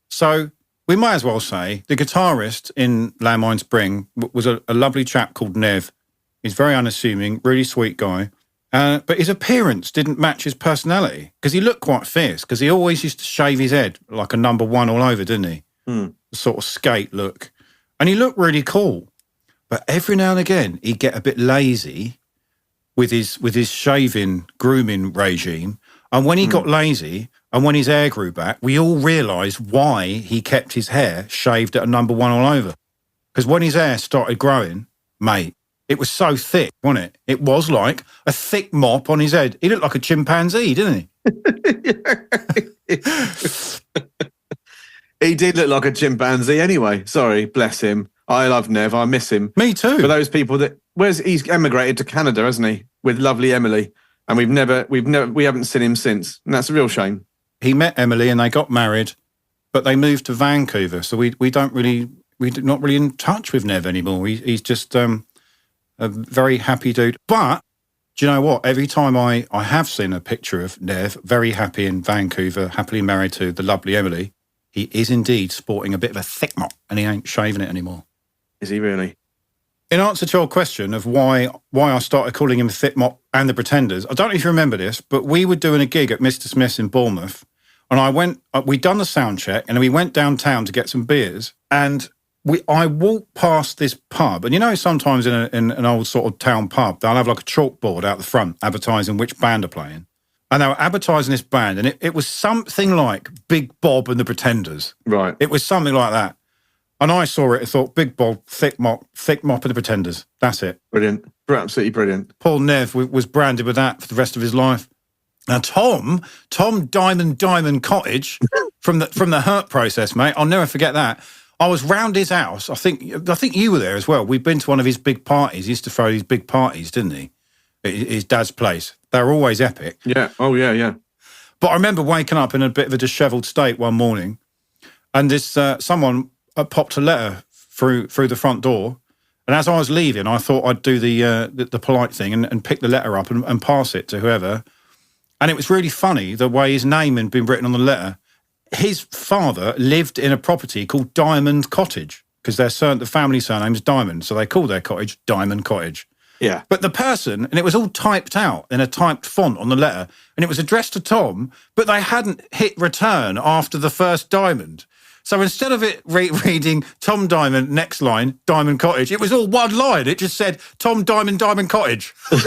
So we might as well say the guitarist in Landmine Spring was a lovely chap called Nev. He's very unassuming, really sweet guy. But his appearance didn't match his personality because he looked quite fierce because he always used to shave his head like a number 1 all over, didn't he? The sort of skate look. And he looked really cool. But every now and again, he'd get a bit lazy with his shaving, grooming regime. And when he got lazy and when his hair grew back, we all realised why he kept his hair shaved at a number 1 all over. Because when his hair started growing, mate, it was so thick, wasn't it? It was like a thick mop on his head. He looked like a chimpanzee, didn't he? He did look like a chimpanzee anyway. Sorry, bless him. I love Nev. I miss him. Me too. For those people he's emigrated to Canada, hasn't he? With lovely Emily. And we haven't seen him since. And that's a real shame. He met Emily and they got married, but they moved to Vancouver. So we're not really in touch with Nev anymore. He's just a very happy dude. But do you know what? Every time I have seen a picture of Nev, very happy in Vancouver, happily married to the lovely Emily, he is indeed sporting a bit of a thick mop and he ain't shaving it anymore. Is he really? In answer to your question of why I started calling him Thick Mop and the Pretenders, I don't know if you remember this, but we were doing a gig at Mr. Smith's in Bournemouth, and we'd done the sound check, and then we went downtown to get some beers, and I walked past this pub, and you know sometimes in an old sort of town pub, they'll have like a chalkboard out the front advertising which band are playing. And they were advertising this band, and it was something like Big Bob and the Pretenders. Right. It was something like that. And I saw it and thought, Big Bob, Thick Mop and the Pretenders. That's it. Brilliant. Absolutely brilliant. Paul Nev was branded with that for the rest of his life. Now, Tom Diamond Cottage from the Hurt Process, mate. I'll never forget that. I was round his house. I think you were there as well. We'd been to one of his big parties. He used to throw these big parties, didn't he? At his dad's place. They were always epic. Yeah. Oh, yeah. But I remember waking up in a bit of a dishevelled state one morning, and this someone popped a letter through the front door. And as I was leaving, I thought I'd do the polite thing and pick the letter up and pass it to whoever. And it was really funny the way his name had been written on the letter. His father lived in a property called Diamond Cottage because the family surname's Diamond, so they call their cottage Diamond Cottage. Yeah. But the person, and it was all typed out in a typed font on the letter, and it was addressed to Tom, but they hadn't hit return after the first diamond. So instead of it reading Tom Diamond, next line, Diamond Cottage, it was all one line. It just said Tom Diamond Cottage. And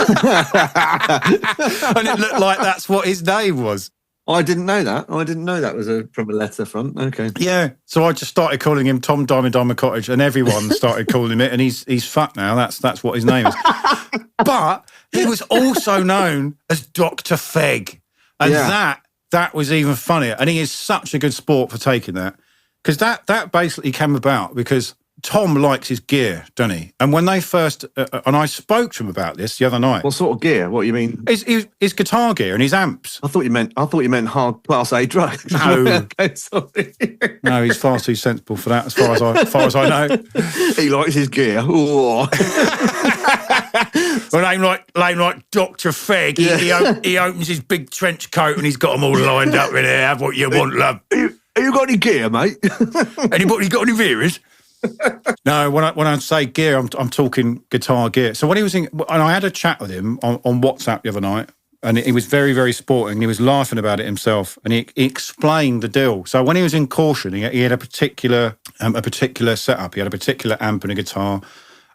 it looked like that's what his name was. I didn't know that. I didn't know that was from a letter front. Okay. Yeah. So I just started calling him Tom Diamond Cottage, and everyone started calling him it, and he's fucked now. That's what his name is. But he was also known as Dr. Feg. And that was even funnier. And he is such a good sport for taking that. Because that basically came about because Tom likes his gear, doesn't he? And when they first, and I spoke to him about this the other night. What sort of gear? What you mean? His guitar gear and his amps. I thought you meant hard Class A drugs. No, okay, sorry. No, he's far too sensible for that. As far as I know, he likes his gear. Well, name like Dr. Feg. He opens his big trench coat and he's got them all lined up in there. Have what you want, love. Have you got any gear, mate? Anybody got any Veras? No, when I say gear, I'm talking guitar gear. So when he was and I had a chat with him on WhatsApp the other night, and he was very, very sporting. He was laughing about it himself, and he explained the deal. So when he was in Caution, he had a particular setup. He had a particular amp and a guitar.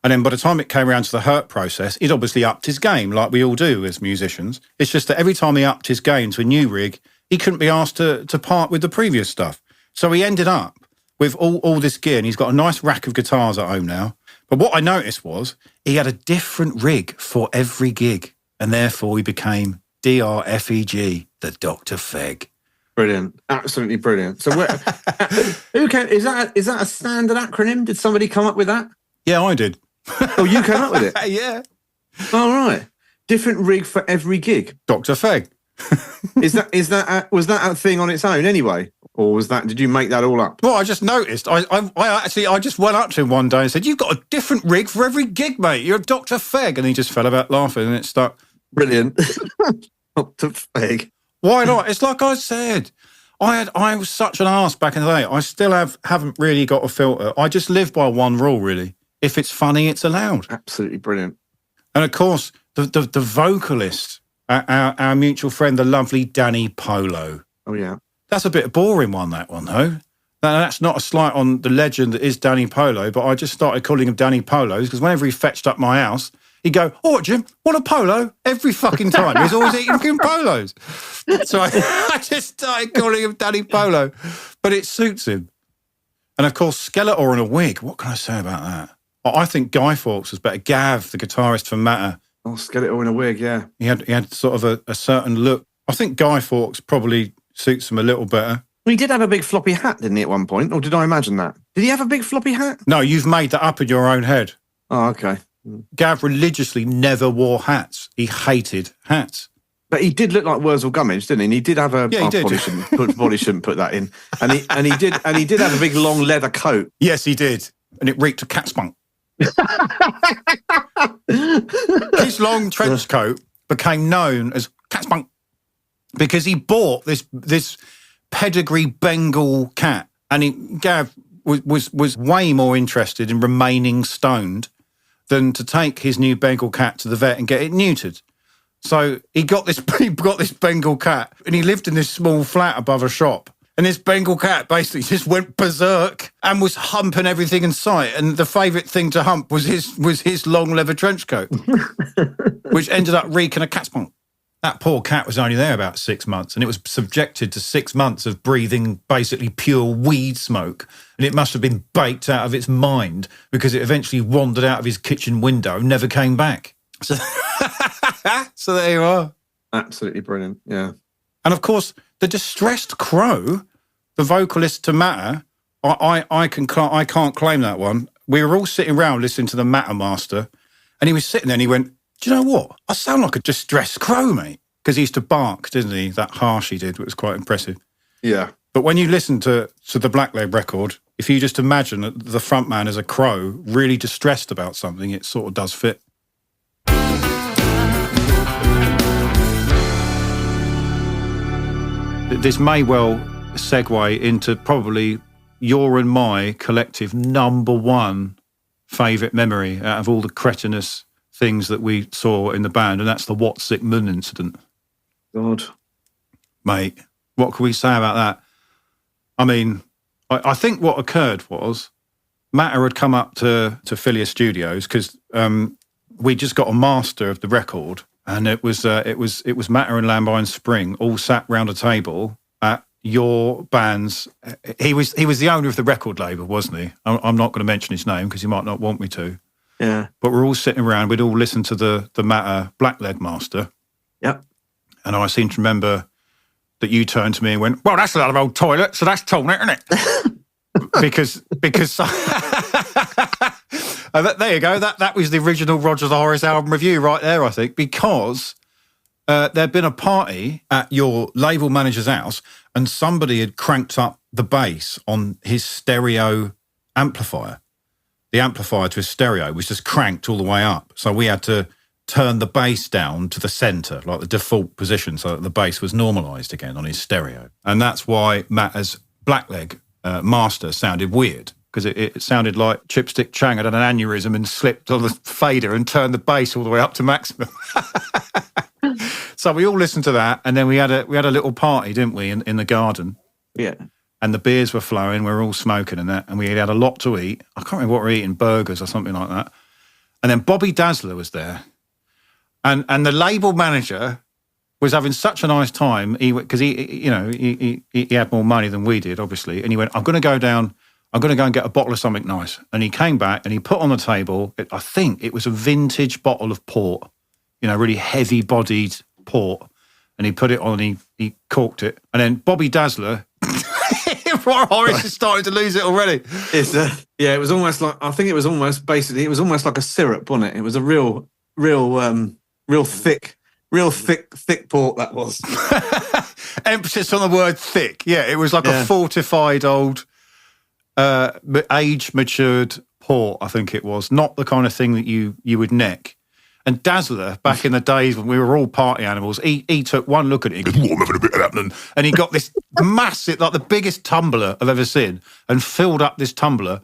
And then by the time it came around to the Hurt Process, he'd obviously upped his game, like we all do as musicians. It's just that every time he upped his game to a new rig, he couldn't be asked to part with the previous stuff. So he ended up with all this gear, and he's got a nice rack of guitars at home now. But what I noticed was he had a different rig for every gig, and therefore he became DRFEG, the Dr. Feg. Brilliant. Absolutely brilliant. So is that a standard acronym? Did somebody come up with that? Yeah, I did. Oh, you came up with it? Yeah. All right. Different rig for every gig. Dr. Feg. Was that a thing on its own anyway? Or did you make that all up? Well, I just noticed. I just went up to him one day and said, "You've got a different rig for every gig, mate. You're Dr. Feg." And he just fell about laughing and it stuck. Brilliant. Dr. Feg. Why not? It's like I said. I was such an arse back in the day. I still haven't really got a filter. I just live by one rule, really. If it's funny, it's allowed. Absolutely brilliant. And of course, the vocalist, our mutual friend, the lovely Danny Polo. Oh, yeah. That's a bit boring that one, though. That's not a slight on the legend that is Danny Polo, but I just started calling him Danny Polos because whenever he fetched up my house, he'd go, "Oh, Jim, want a polo?" Every fucking time. He's always eating fucking polos. So I just started calling him Danny Polo, but it suits him. And of course, Skeletor in a wig. What can I say about that? I think Guy Fawkes was better. Gav, the guitarist from Matter. Oh, Skeletor in a wig, yeah. He had sort of a certain look. I think Guy Fawkes probably suits him a little better. Well, he did have a big floppy hat, didn't he, at one point? Or did I imagine that? Did he have a big floppy hat? No, you've made that up in your own head. Oh, okay. Gav religiously never wore hats. He hated hats. But he did look like Wurzel Gummidge, didn't he? And he did have a... Yeah, he did. Probably shouldn't put that in. And he did have a big long leather coat. Yes, he did. And it reeked of cat spunk. His long trench coat became known as cat spunk because he bought this pedigree Bengal cat, and Gav was way more interested in remaining stoned than to take his new Bengal cat to the vet and get it neutered. So he got this Bengal cat, and he lived in this small flat above a shop. And this Bengal cat basically just went berserk and was humping everything in sight. And the favourite thing to hump was his long leather trench coat, which ended up reeking of cat spunk. That poor cat was only there about 6 months, and it was subjected to 6 months of breathing basically pure weed smoke. And it must have been baked out of its mind because it eventually wandered out of his kitchen window and never came back. So, so there you are. Absolutely brilliant. Yeah. And of course, the distressed crow, the vocalist to Matter, I can't claim that one. We were all sitting around listening to the Matter Master, and he was sitting there and he went, "Do you know what? I sound like a distressed crow, mate." Because he used to bark, didn't he? That harsh he did, which was quite impressive. Yeah. But when you listen to the Blackleg record, if you just imagine that the front man is a crow, really distressed about something, it sort of does fit. This may well segue into probably your and my collective number one favourite memory out of all the cretinous things that we saw in the band, and that's the Sick Munn incident. God. Mate, what can we say about that? I mean, I think what occurred was Matter had come up to Philia Studios because we just got a master of the record, and it was Matter and Lambine Spring all sat round a table at your band's. He was the owner of the record label, wasn't he? I'm not going to mention his name because he might not want me to. Yeah. But we're all sitting around. We'd all listened to the Matter Blackleg Master. Yep. And I seem to remember that you turned to me and went, "Well, that's a lot of old toilet, so that's torn it, isn't it?" because there you go. That was the original Roger the Horace album review right there, I think, because there'd been a party at your label manager's house and somebody had cranked up the bass on his stereo amplifier. The amplifier to his stereo was just cranked all the way up. So we had to turn the bass down to the centre, like the default position, so that the bass was normalised again on his stereo. And that's why Matter's Blackleg Master sounded weird, because it sounded like Chipstick Chang had an aneurysm and slipped on the fader and turned the bass all the way up to maximum. So we all listened to that, and then we had a little party, didn't we, in the garden? Yeah. And the beers were flowing, we were all smoking and that, and we had a lot to eat. I can't remember what we were eating, burgers or something like that. And then Bobby Dazzler was there. And the label manager was having such a nice time, because he had more money than we did, obviously. And he went, I'm going to go and get a bottle of something nice. And he came back and he put on the table, I think it was a vintage bottle of port, really heavy-bodied port. And he put it on, he corked it. And then Bobby Dazzler... Horace is starting to lose it already. It was almost like, I think it was almost like a syrup, wasn't it? It was a real thick port, that was. Emphasis on the word thick. Yeah, it was like a fortified old, age-matured port, I think it was. Not the kind of thing that you would neck. And Dazzler, back in the days when we were all party animals, he took one look at it. He goes, "I'm having a bit of happening." And he got this massive, like the biggest tumbler I've ever seen, and filled up this tumbler.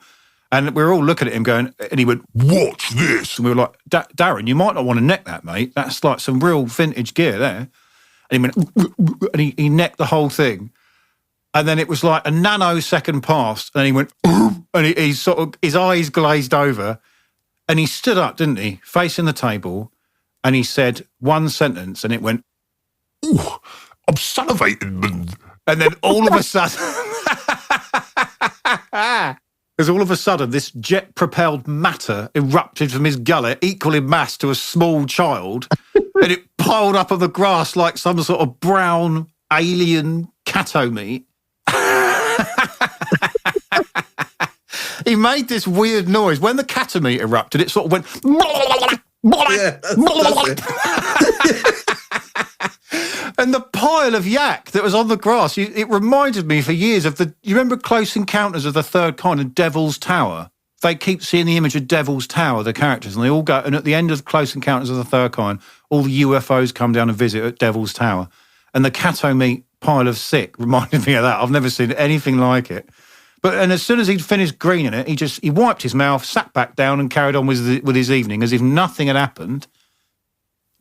And we were all looking at him going, and he went, "What's this?" And we were like, "Darren, you might not want to neck that, mate. That's like some real vintage gear there." And he went, and he necked the whole thing. And then it was like a nanosecond passed, and then he went, and he sort of, his eyes glazed over. And he stood up, didn't he, facing the table, and he said one sentence, and it went, "Ooh, I'm salivating." And then all of a sudden, this jet-propelled matter erupted from his gullet, equal in mass to a small child, and it piled up on the grass like some sort of brown alien catto meat. He made this weird noise. When the catameat erupted, it sort of went... Yeah, that's And the pile of yak that was on the grass, it reminded me for years of you remember Close Encounters of the Third Kind and Devil's Tower? They keep seeing the image of Devil's Tower, the characters, and they all go... And at the end of Close Encounters of the Third Kind, all the UFOs come down and visit at Devil's Tower. And the catameat pile of sick reminded me of that. I've never seen anything like it. And as soon as he'd finished greening it, he wiped his mouth, sat back down and carried on with his evening as if nothing had happened.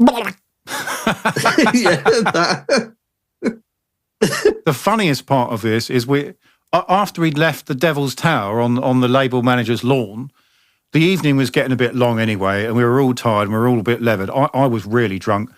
The funniest part of this is after he'd left the Devil's Tower on the label manager's lawn, the evening was getting a bit long anyway, and we were all tired and we were all a bit levered. I was really drunk.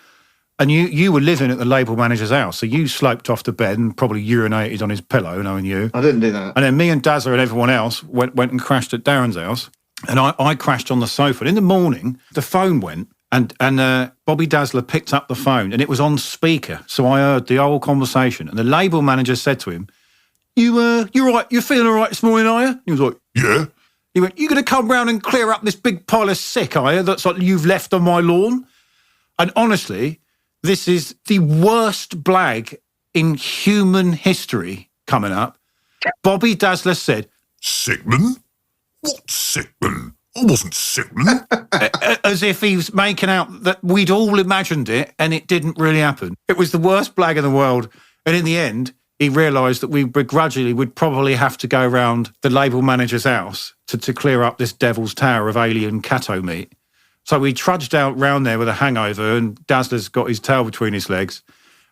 And you were living at the label manager's house, so you sloped off to bed and probably urinated on his pillow, knowing you. I didn't do that. And then me and Dazzler and everyone else went and crashed at Darren's house, and I crashed on the sofa. And in the morning, the phone went, And Bobby Dazzler picked up the phone and it was on speaker. So I heard the whole conversation. And the label manager said to him, you're right, you're feeling all right this morning, are you? He was like, Yeah? he went, you going to come round and clear up this big pile of sick, are you? That's like you've left on my lawn. And honestly, this is the worst blag in human history coming up. Bobby Dazzler said, Sick Munn? What Sick Munn? I wasn't Sick Munn. as if he was making out that we'd all imagined it and it didn't really happen. It was the worst blag in the world. And in the end, he realised that we begrudgingly would probably have to go round the label manager's house to clear up this devil's tower of alien catto meat. So we trudged out round there with a hangover and Dazzler's got his tail between his legs.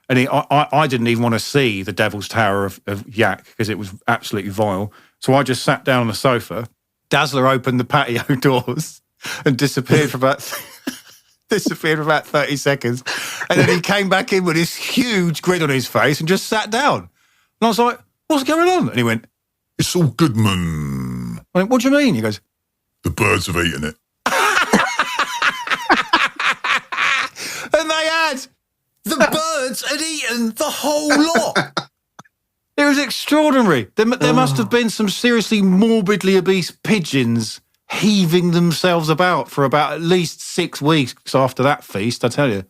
And I didn't even want to see the devil's tower of yak because it was absolutely vile. So I just sat down on the sofa. Dazzler opened the patio doors and disappeared for about 30 seconds. And then he came back in with this huge grin on his face and just sat down. And I was like, what's going on? And he went, It's all good, man. I went, what do you mean? He goes, The birds have eaten it. and they had. The birds had eaten the whole lot. It was extraordinary. There must have been some seriously morbidly obese pigeons heaving themselves about for about at least 6 weeks after that feast, I tell you.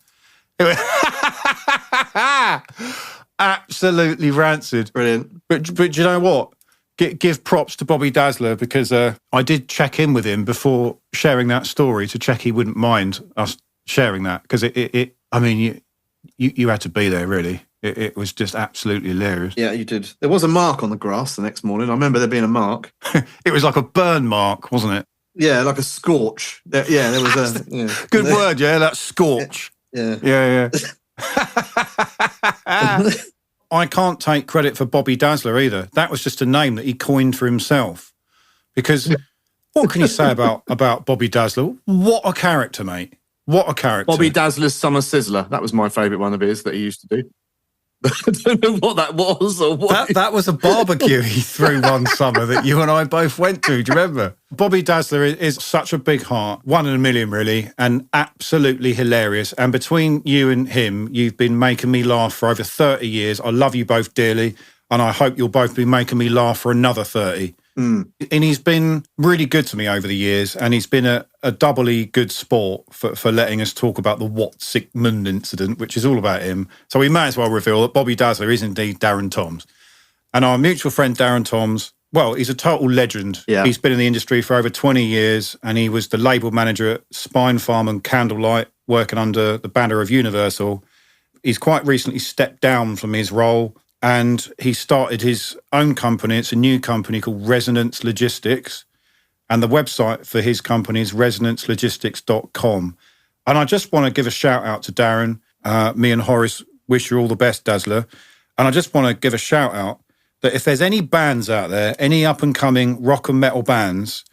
Absolutely rancid. Brilliant. But you know what? Give props to Bobby Dazzler because I did check in with him before sharing that story to check he wouldn't mind us sharing that because you had to be there, really. It was just absolutely hilarious. Yeah, you did. There was a mark on the grass the next morning. I remember there being a mark. It was like a burn mark, wasn't it? Yeah, like a scorch. There was a... Yeah. Good word, yeah, that scorch. Yeah. Yeah. I can't take credit for Bobby Dazzler either. That was just a name that he coined for himself. Because what can you say about Bobby Dazzler? What a character, mate. What a character. Bobby Dazzler's Summer Sizzler. That was my favourite one of his that he used to do. I don't know what that was or what. That was a barbecue he threw one summer that you and I both went to. Do you remember? Bobby Dazzler is such a big heart, 1 in a million really, and absolutely hilarious. And between you and him, you've been making me laugh for over 30 years. I love you both dearly, and I hope you'll both be making me laugh for another 30. And he's been really good to me over the years, and he's been a doubly good sport for letting us talk about the Sick Munn incident, which is all about him. So we may as well reveal that Bobby Dazzler is indeed Darren Toms. And our mutual friend Darren Toms, well, he's a total legend. Yeah. He's been in the industry for over 20 years, and he was the label manager at Spine Farm and Candlelight, working under the banner of Universal. He's quite recently stepped down from his role, and he started his own company. It's a new company called Resonance Logistics. And the website for his company is resonancelogistics.com. And I just want to give a shout out to Darren. Me and Horace wish you all the best, Dazzler. And I just want to give a shout out that if there's any bands out there, any up and coming rock and metal bands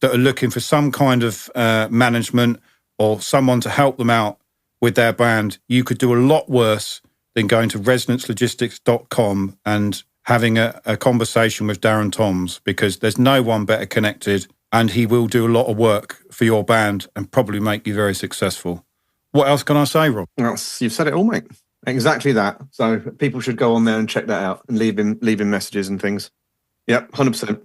that are looking for some kind of management or someone to help them out with their band, you could do a lot worse than going to resonancelogistics.com and having a conversation with Darren Toms, because there's no one better connected and he will do a lot of work for your band and probably make you very successful. What else can I say, Rob? You've said it all, mate. Exactly that. So people should go on there and check that out and leave him messages and things. Yep, 100%.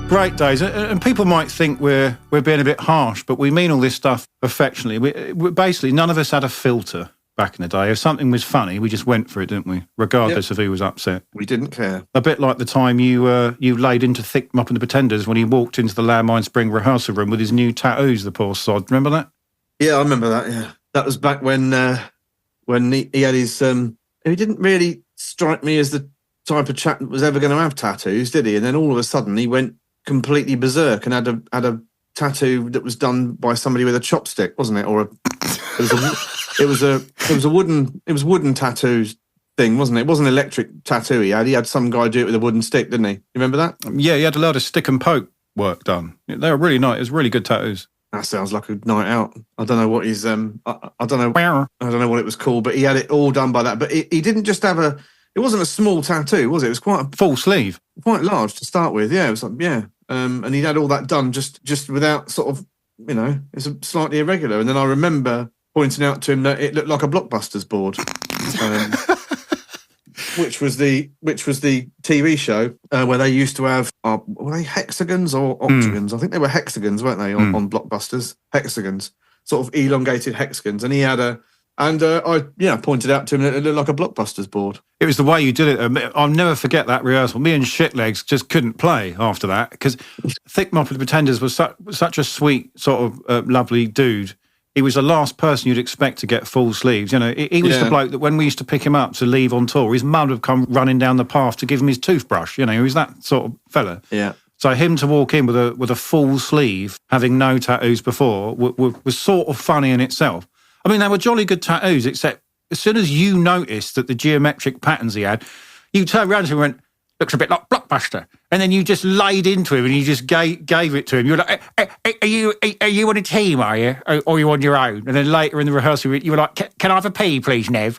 Great days. And people might think we're being a bit harsh, but we mean all this stuff affectionately. We basically, none of us had a filter back in the day. If something was funny, we just went for it, didn't we? Regardless of who was upset. We didn't care. A bit like the time you laid into Thick Mop and the Pretenders when he walked into the Landmine Spring rehearsal room with his new tattoos, the poor sod. Remember that? Yeah, I remember that, yeah. That was back when he had his... he didn't really strike me as the type of chap that was ever going to have tattoos, did he? And then all of a sudden he went completely berserk and had a tattoo that was done by somebody with a chopstick, wasn't it? Or it was a wooden tattoos thing, wasn't it? It wasn't an electric tattoo he had some guy do it with a wooden stick, didn't he? You remember that? Yeah, he had a lot of stick and poke work done. They were really nice. It was really good tattoos. That sounds like a night out. I don't know what his I don't know what it was called, but he had it all done by that. But he didn't just have It wasn't a small tattoo, was it? It was Full sleeve. quite large to start with. Yeah, it was like, yeah. And he'd had all that done just without sort of, it's slightly irregular. And then I remember pointing out to him that it looked like a Blockbusters board, which was the TV show where they used to have, were they hexagons or octagons? I think they were hexagons, weren't they, on Blockbusters? Hexagons, sort of elongated hexagons. And he had I pointed out to him that it looked like a Blockbusters board. It was the way you did it. I'll never forget that rehearsal. Me and Shitlegs just couldn't play after that because Thick Mop of the Pretenders was such a sweet, sort of lovely dude. He was the last person you'd expect to get full sleeves. He was the bloke that when we used to pick him up to leave on tour, his mum would come running down the path to give him his toothbrush. He was that sort of fella. Yeah. So him to walk in with a full sleeve, having no tattoos before, was sort of funny in itself. I mean, they were jolly good tattoos, except as soon as you noticed that the geometric patterns he had, you turned around to him and went, looks a bit like Blockbuster. And then you just laid into him and you just gave it to him. You were like, are you on a team, are you? Or are you on your own? And then later in the rehearsal, you were like, can I have a pee, please, Nev?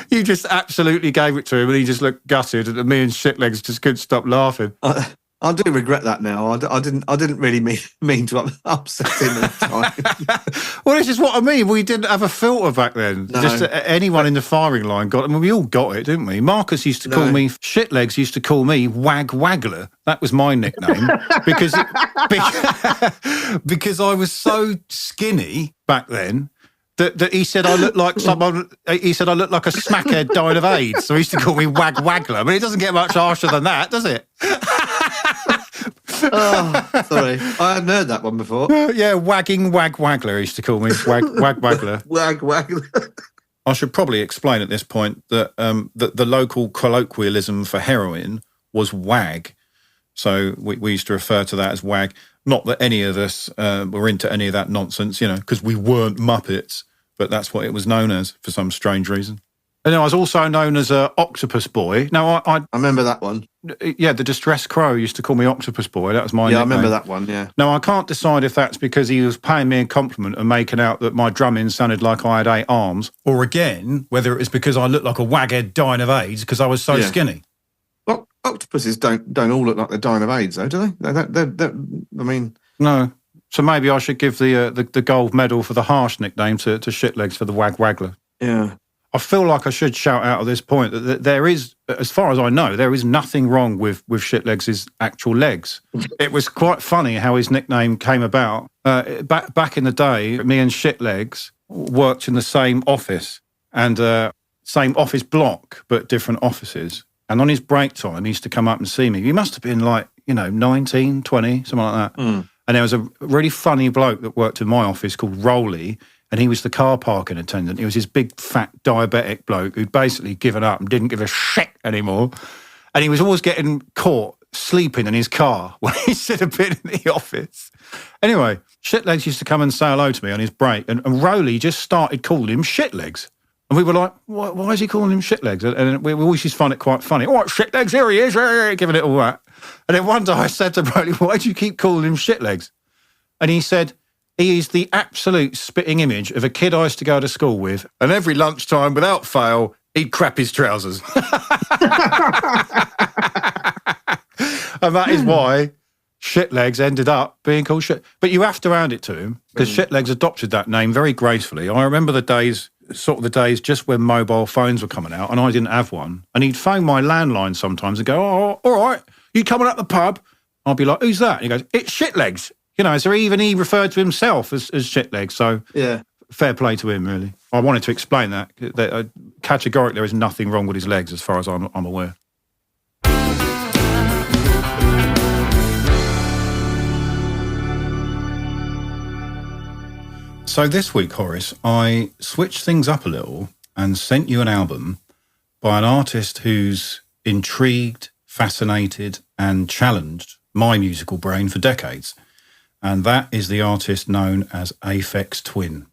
You just absolutely gave it to him and he just looked gutted and me and Shitlegs just couldn't stop laughing. I do regret that now. I didn't really mean to upset him at the time. Well, this is what I mean. We didn't have a filter back then. No. Just anyone in the firing line got it. I mean, we all got it, didn't we? Marcus used to call me, Shitlegs used to call me Wag Waggler. That was my nickname because I was so skinny back then. That he said I looked like someone. He said I looked like a smackhead dying of AIDS. So he used to call me Wag Waggler. I mean, it doesn't get much harsher than that, does it? Oh, sorry, I hadn't heard that one before. Yeah, wagging Wag Waggler. He used to call me Wag Waggler. Wag Waggler. I should probably explain at this point that the local colloquialism for heroin was wag. So we used to refer to that as wag. Not that any of us were into any of that nonsense, because we weren't Muppets, but that's what it was known as for some strange reason. And I was also known as Octopus Boy. Now, I remember that one. Yeah, the Distressed Crow used to call me Octopus Boy. That was my nickname. I remember that one, yeah. Now, I can't decide if that's because he was paying me a compliment and making out that my drumming sounded like I had 8 arms, or again, whether it was because I looked like a waghead dying of AIDS because I was so skinny. Well, octopuses don't all look like they're dying of AIDS, though, do they? I mean... No. So maybe I should give the gold medal for the harsh nickname to Shitlegs for the Wag Waggler. Yeah. I feel like I should shout out at this point that there is, as far as I know, there is nothing wrong with Shitlegs' actual legs. It was quite funny how his nickname came about. Back in the day, me and Shitlegs worked in the same office and same office block, but different offices. And on his break time, he used to come up and see me. He must have been 19, 20, something like that. Mm. And there was a really funny bloke that worked in my office called Rolly, and he was the car parking attendant. He was this big, fat, diabetic bloke who'd basically given up and didn't give a shit anymore. And he was always getting caught sleeping in his car when he should have been in the office. Anyway, Shitlegs used to come and say hello to me on his break, and Rolly just started calling him Shitlegs. And we were like, why is he calling him Shitlegs? And we always used to find it quite funny. All right, Shitlegs, here he is, giving it all that. And then one day I said to Rolly, why do you keep calling him Shitlegs? And he said, he is the absolute spitting image of a kid I used to go to school with, and every lunchtime, without fail, he'd crap his trousers. And that is why Shitlegs ended up being called Shit. But you have to hand it to him, because Shitlegs adopted that name very gracefully. I remember the days just when mobile phones were coming out, and I didn't have one. And he'd phone my landline sometimes and go, oh, all right, you coming up the pub? I'd be like, who's that? And he goes, it's Shitlegs. So even he referred to himself as Shitlegs. So yeah, fair play to him, really. I wanted to explain that categorically there is nothing wrong with his legs as far as I'm aware. So this week, Horace, I switched things up a little and sent you an album by an artist who's intrigued, fascinated, and challenged my musical brain for decades. And that is the artist known as Aphex Twin.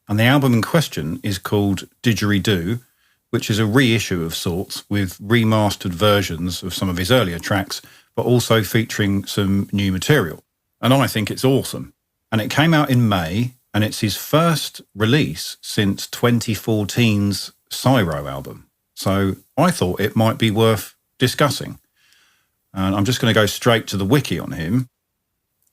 And the album in question is called Didgeridoo, which is a reissue of sorts with remastered versions of some of his earlier tracks, but also featuring some new material. And I think it's awesome. And it came out in May, and it's his first release since 2014's Cyro album. So I thought it might be worth discussing. And I'm just going to go straight to the wiki on him.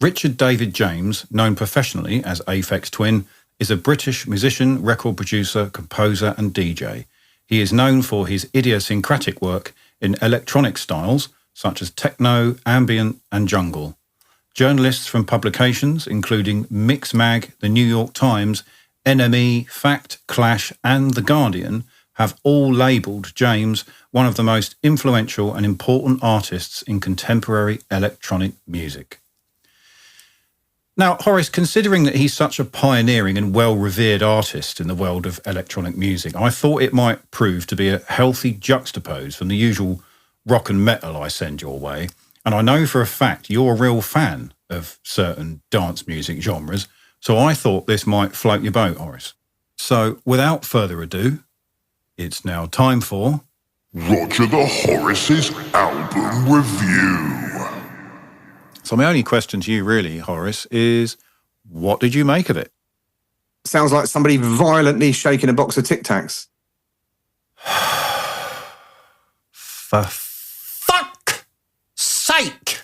Richard David James, known professionally as Aphex Twin, is a British musician, record producer, composer and DJ. He is known for his idiosyncratic work in electronic styles such as techno, ambient and jungle. Journalists from publications including Mixmag, The New York Times, NME, Fact, Clash and The Guardian have all labelled James one of the most influential and important artists in contemporary electronic music. Now, Horace, considering that he's such a pioneering and well-revered artist in the world of electronic music, I thought it might prove to be a healthy juxtapose from the usual rock and metal I send your way. And I know for a fact you're a real fan of certain dance music genres, so I thought this might float your boat, Horace. So, without further ado, it's now time for Roger the Horace's album review. So my only question to you really, Horace, is what did you make of it? Sounds like somebody violently shaking a box of Tic Tacs. For fuck's sake!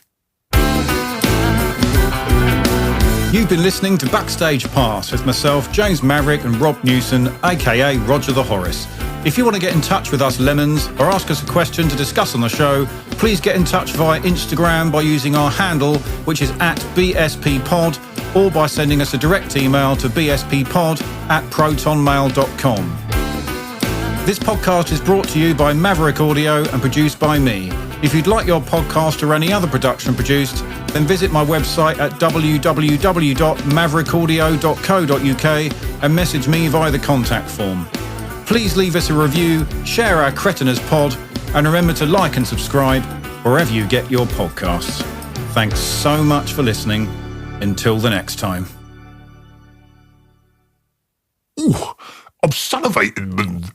You've been listening to Backstage Pass with myself, James Maverick and Rob Newson, aka Roger the Horace. If you want to get in touch with us lemons or ask us a question to discuss on the show, please get in touch via Instagram by using our handle, which is @BSPpod, or by sending us a direct email to bsppod@protonmail.com. This podcast is brought to you by Maverick Audio and produced by me. If you'd like your podcast or any other production produced, then visit my website at www.maverickaudio.co.uk and message me via the contact form. Please leave us a review, share our Cretinous pod, and remember to like and subscribe wherever you get your podcasts. Thanks so much for listening. Until the next time. Ooh, I'm salivating.